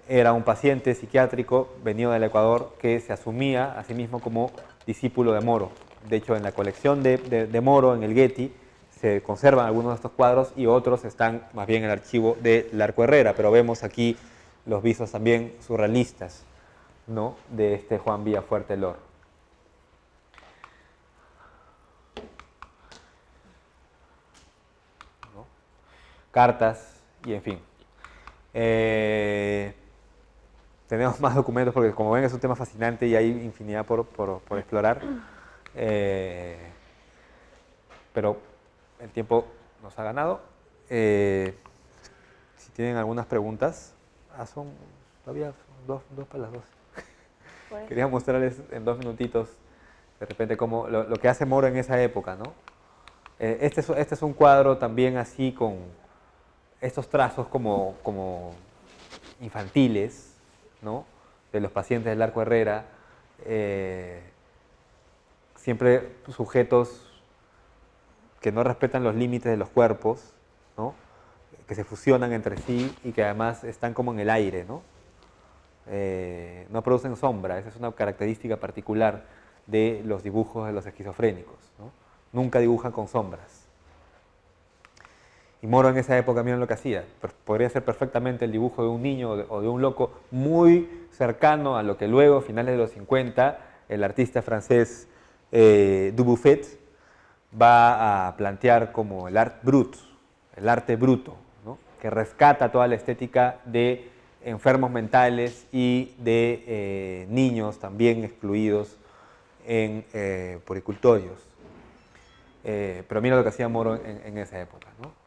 era un paciente psiquiátrico venido del Ecuador que se asumía a sí mismo como discípulo de Moro. De hecho, en la colección de Moro, en el Getty, se conservan algunos de estos cuadros y otros están más bien en el archivo de Larco Herrera, pero vemos aquí los visos también surrealistas, ¿no?, de este Juan Villafuerte Lor. ¿No? Cartas y en fin. Tenemos más documentos porque, como ven, es un tema fascinante y hay infinidad por explorar. Pero el tiempo nos ha ganado. Si tienen algunas preguntas, son todavía dos para las 12. Quería mostrarles en 2 minutitos de repente cómo lo que hace Moro en esa época, ¿no? Este es un cuadro también así con estos trazos como infantiles, ¿no?, de los pacientes del Larco Herrera, siempre sujetos que no respetan los límites de los cuerpos, ¿no?, que se fusionan entre sí y que además están como en el aire, ¿no? No producen sombra. Esa es una característica particular de los dibujos de los esquizofrénicos, ¿no? Nunca dibujan con sombras. Y Moro en esa época, miren lo que hacía. Podría ser perfectamente el dibujo de un niño o de un loco muy cercano a lo que luego, a finales de los 50, el artista francés Dubuffet va a plantear como el art brut, el arte bruto, ¿no?, que rescata toda la estética de enfermos mentales y de niños también excluidos en puricultorios. Pero mira lo que hacía Moro en esa época, ¿no?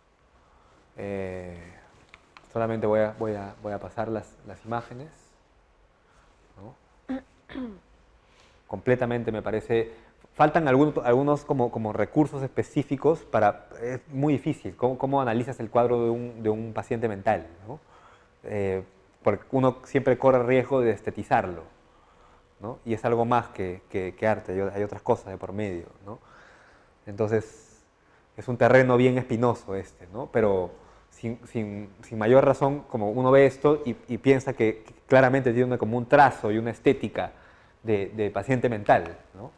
Solamente voy a pasar las imágenes, ¿no? Completamente me parece. Faltan algunos como recursos específicos para. Es muy difícil. ¿Cómo analizas el cuadro de un paciente mental, ¿no? Porque uno siempre corre riesgo de estetizarlo, ¿no? Y es algo más que arte. Hay otras cosas de por medio, ¿no? Entonces es un terreno bien espinoso ¿no? Pero sin mayor razón, como uno ve esto y piensa que claramente tiene como un trazo y una estética de paciente mental, ¿no?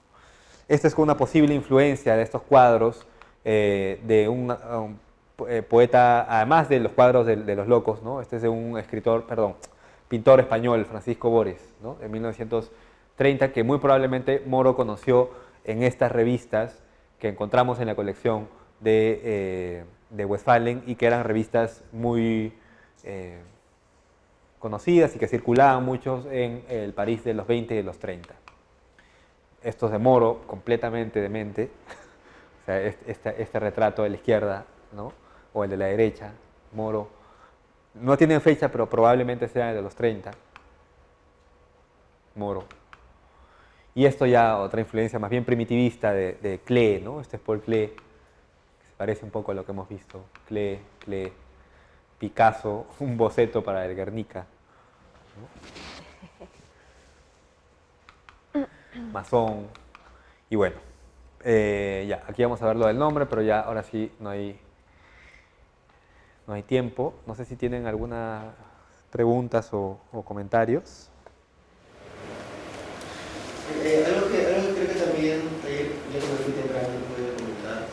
Esta es una posible influencia de estos cuadros de un poeta, además de los cuadros de los locos, ¿no? Este es de un pintor español, Francisco Bores, ¿no? De 1930, que muy probablemente Moro conoció en estas revistas que encontramos en la colección de Westphalen y que eran revistas muy conocidas y que circulaban muchos en el París de los 20 y de los 30. Estos de Moro, completamente demente, o sea, este retrato de la izquierda, ¿no? O el de la derecha, Moro, no tienen fecha, pero probablemente sea de los 30, Moro. Y esto ya otra influencia más bien primitivista de Klee, ¿no? Este es Paul Klee, que se parece un poco a lo que hemos visto. Klee, Picasso, un boceto para el Guernica, ¿no? Masón. Y bueno, ya, aquí vamos a ver lo del nombre, pero ya ahora sí no hay tiempo. No sé si tienen algunas preguntas o comentarios. Algo que creo que también ayer yo me fui temprano no pude comentar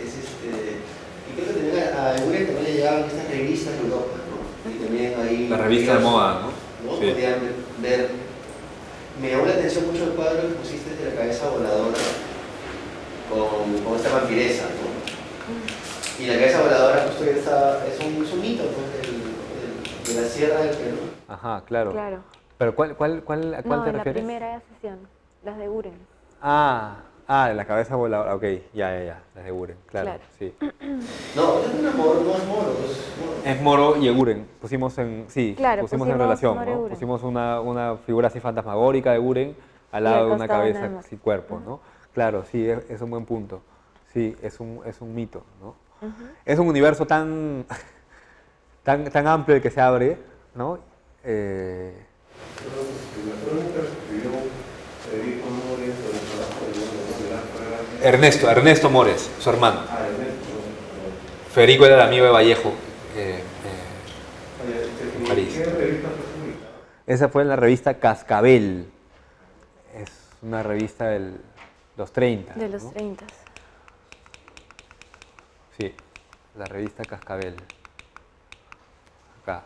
es y creo que también a Eguren también le llegaban estas revistas de Europa, ¿no? Y también ahí La revista de moda, ¿no? ¿no? Sí. Podían ver. Me llamó la atención mucho el cuadro que pusiste de la cabeza voladora con esta vampiresa, ¿no? Y la cabeza voladora justo es un mito, pues, de la Sierra del Perú. Ajá, claro. Claro. ¿Pero a cuál No, te en la refieres? primera sesión, las de Guren. De la cabeza voladora, ok, ya, las de Eguren, claro, Claro. sí. No, no es Moro, es Moro. Es Moro y Eguren, pusimos en pusimos relación, Moro y ¿no? Eguren. Pusimos una figura así fantasmagórica de Eguren al Y al lado de una costado cabeza nada más. sin cuerpo, ¿no? Claro, sí, es un buen punto. Sí, es un mito, ¿no? Es un universo tan amplio el que se abre, ¿no? Ernesto Mores, su hermano. Federico era el amigo de Vallejo en París. Esa fue en la revista Cascabel. Es una revista de los 30. De los ¿no? 30. Sí, la revista Cascabel. Acá.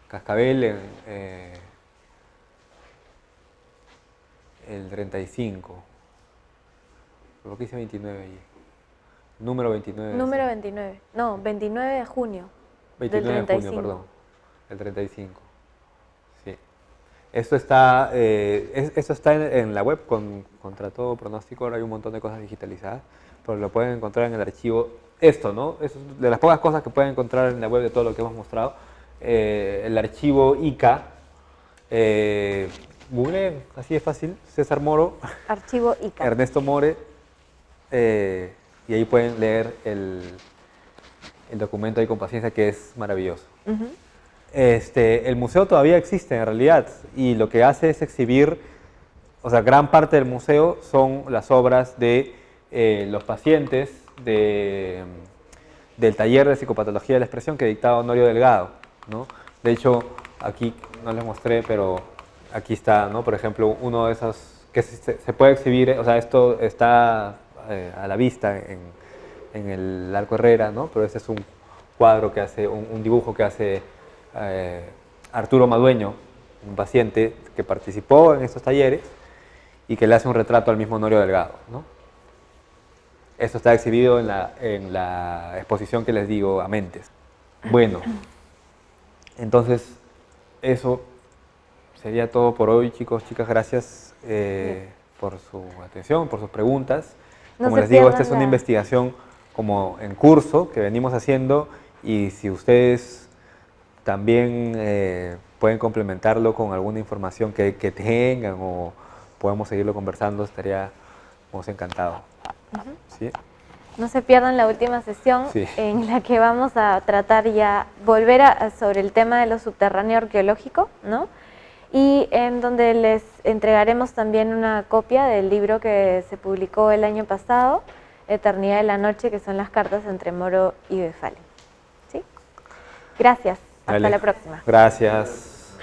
Cascabel el 35. ¿Por qué dice 29 allí? Número 29. Número 29. No, 29 de junio. 29 del de junio, 35. perdón. El 35. Sí. Esto está en la web contra todo pronóstico. Ahora hay un montón de cosas digitalizadas, pero lo pueden encontrar en el archivo. Esto, ¿no? Es de las pocas cosas que pueden encontrar en la web de todo lo que hemos mostrado. El archivo ICA. Google, así es fácil. César Moro. Archivo ICA. Ernesto More. Y ahí pueden leer el documento ahí con paciencia, que es maravilloso. El museo todavía existe en realidad y lo que hace es exhibir, o sea, gran parte del museo son las obras de los pacientes del taller de psicopatología de la expresión que dictaba Honorio Delgado, ¿no? De hecho, aquí no les mostré, pero aquí está, ¿no? Por ejemplo, uno de esos que se puede exhibir, o sea, esto está a la vista en el Arco Herrera, ¿no? Pero este es un cuadro que hace, un dibujo que hace Arturo Madueño, un paciente que participó en estos talleres y que le hace un retrato al mismo Honorio Delgado, ¿no? Esto está exhibido en la exposición que les digo, a Mentes. Bueno, entonces eso sería todo por hoy, chicos, chicas. Gracias por su atención, por sus preguntas. Como les digo, esta es una investigación como en curso que venimos haciendo y si ustedes también pueden complementarlo con alguna información que tengan o podemos seguirlo conversando, estaríamos encantados. ¿Sí? No se pierdan la última sesión en la que vamos a tratar ya, volver sobre el tema de lo subterráneo arqueológico, ¿no? Y en donde les entregaremos también una copia del libro que se publicó el año pasado, Eternidad de la Noche, que son las cartas entre Moro y Westphalen. ¿Sí? Gracias. Hasta la próxima. Gracias.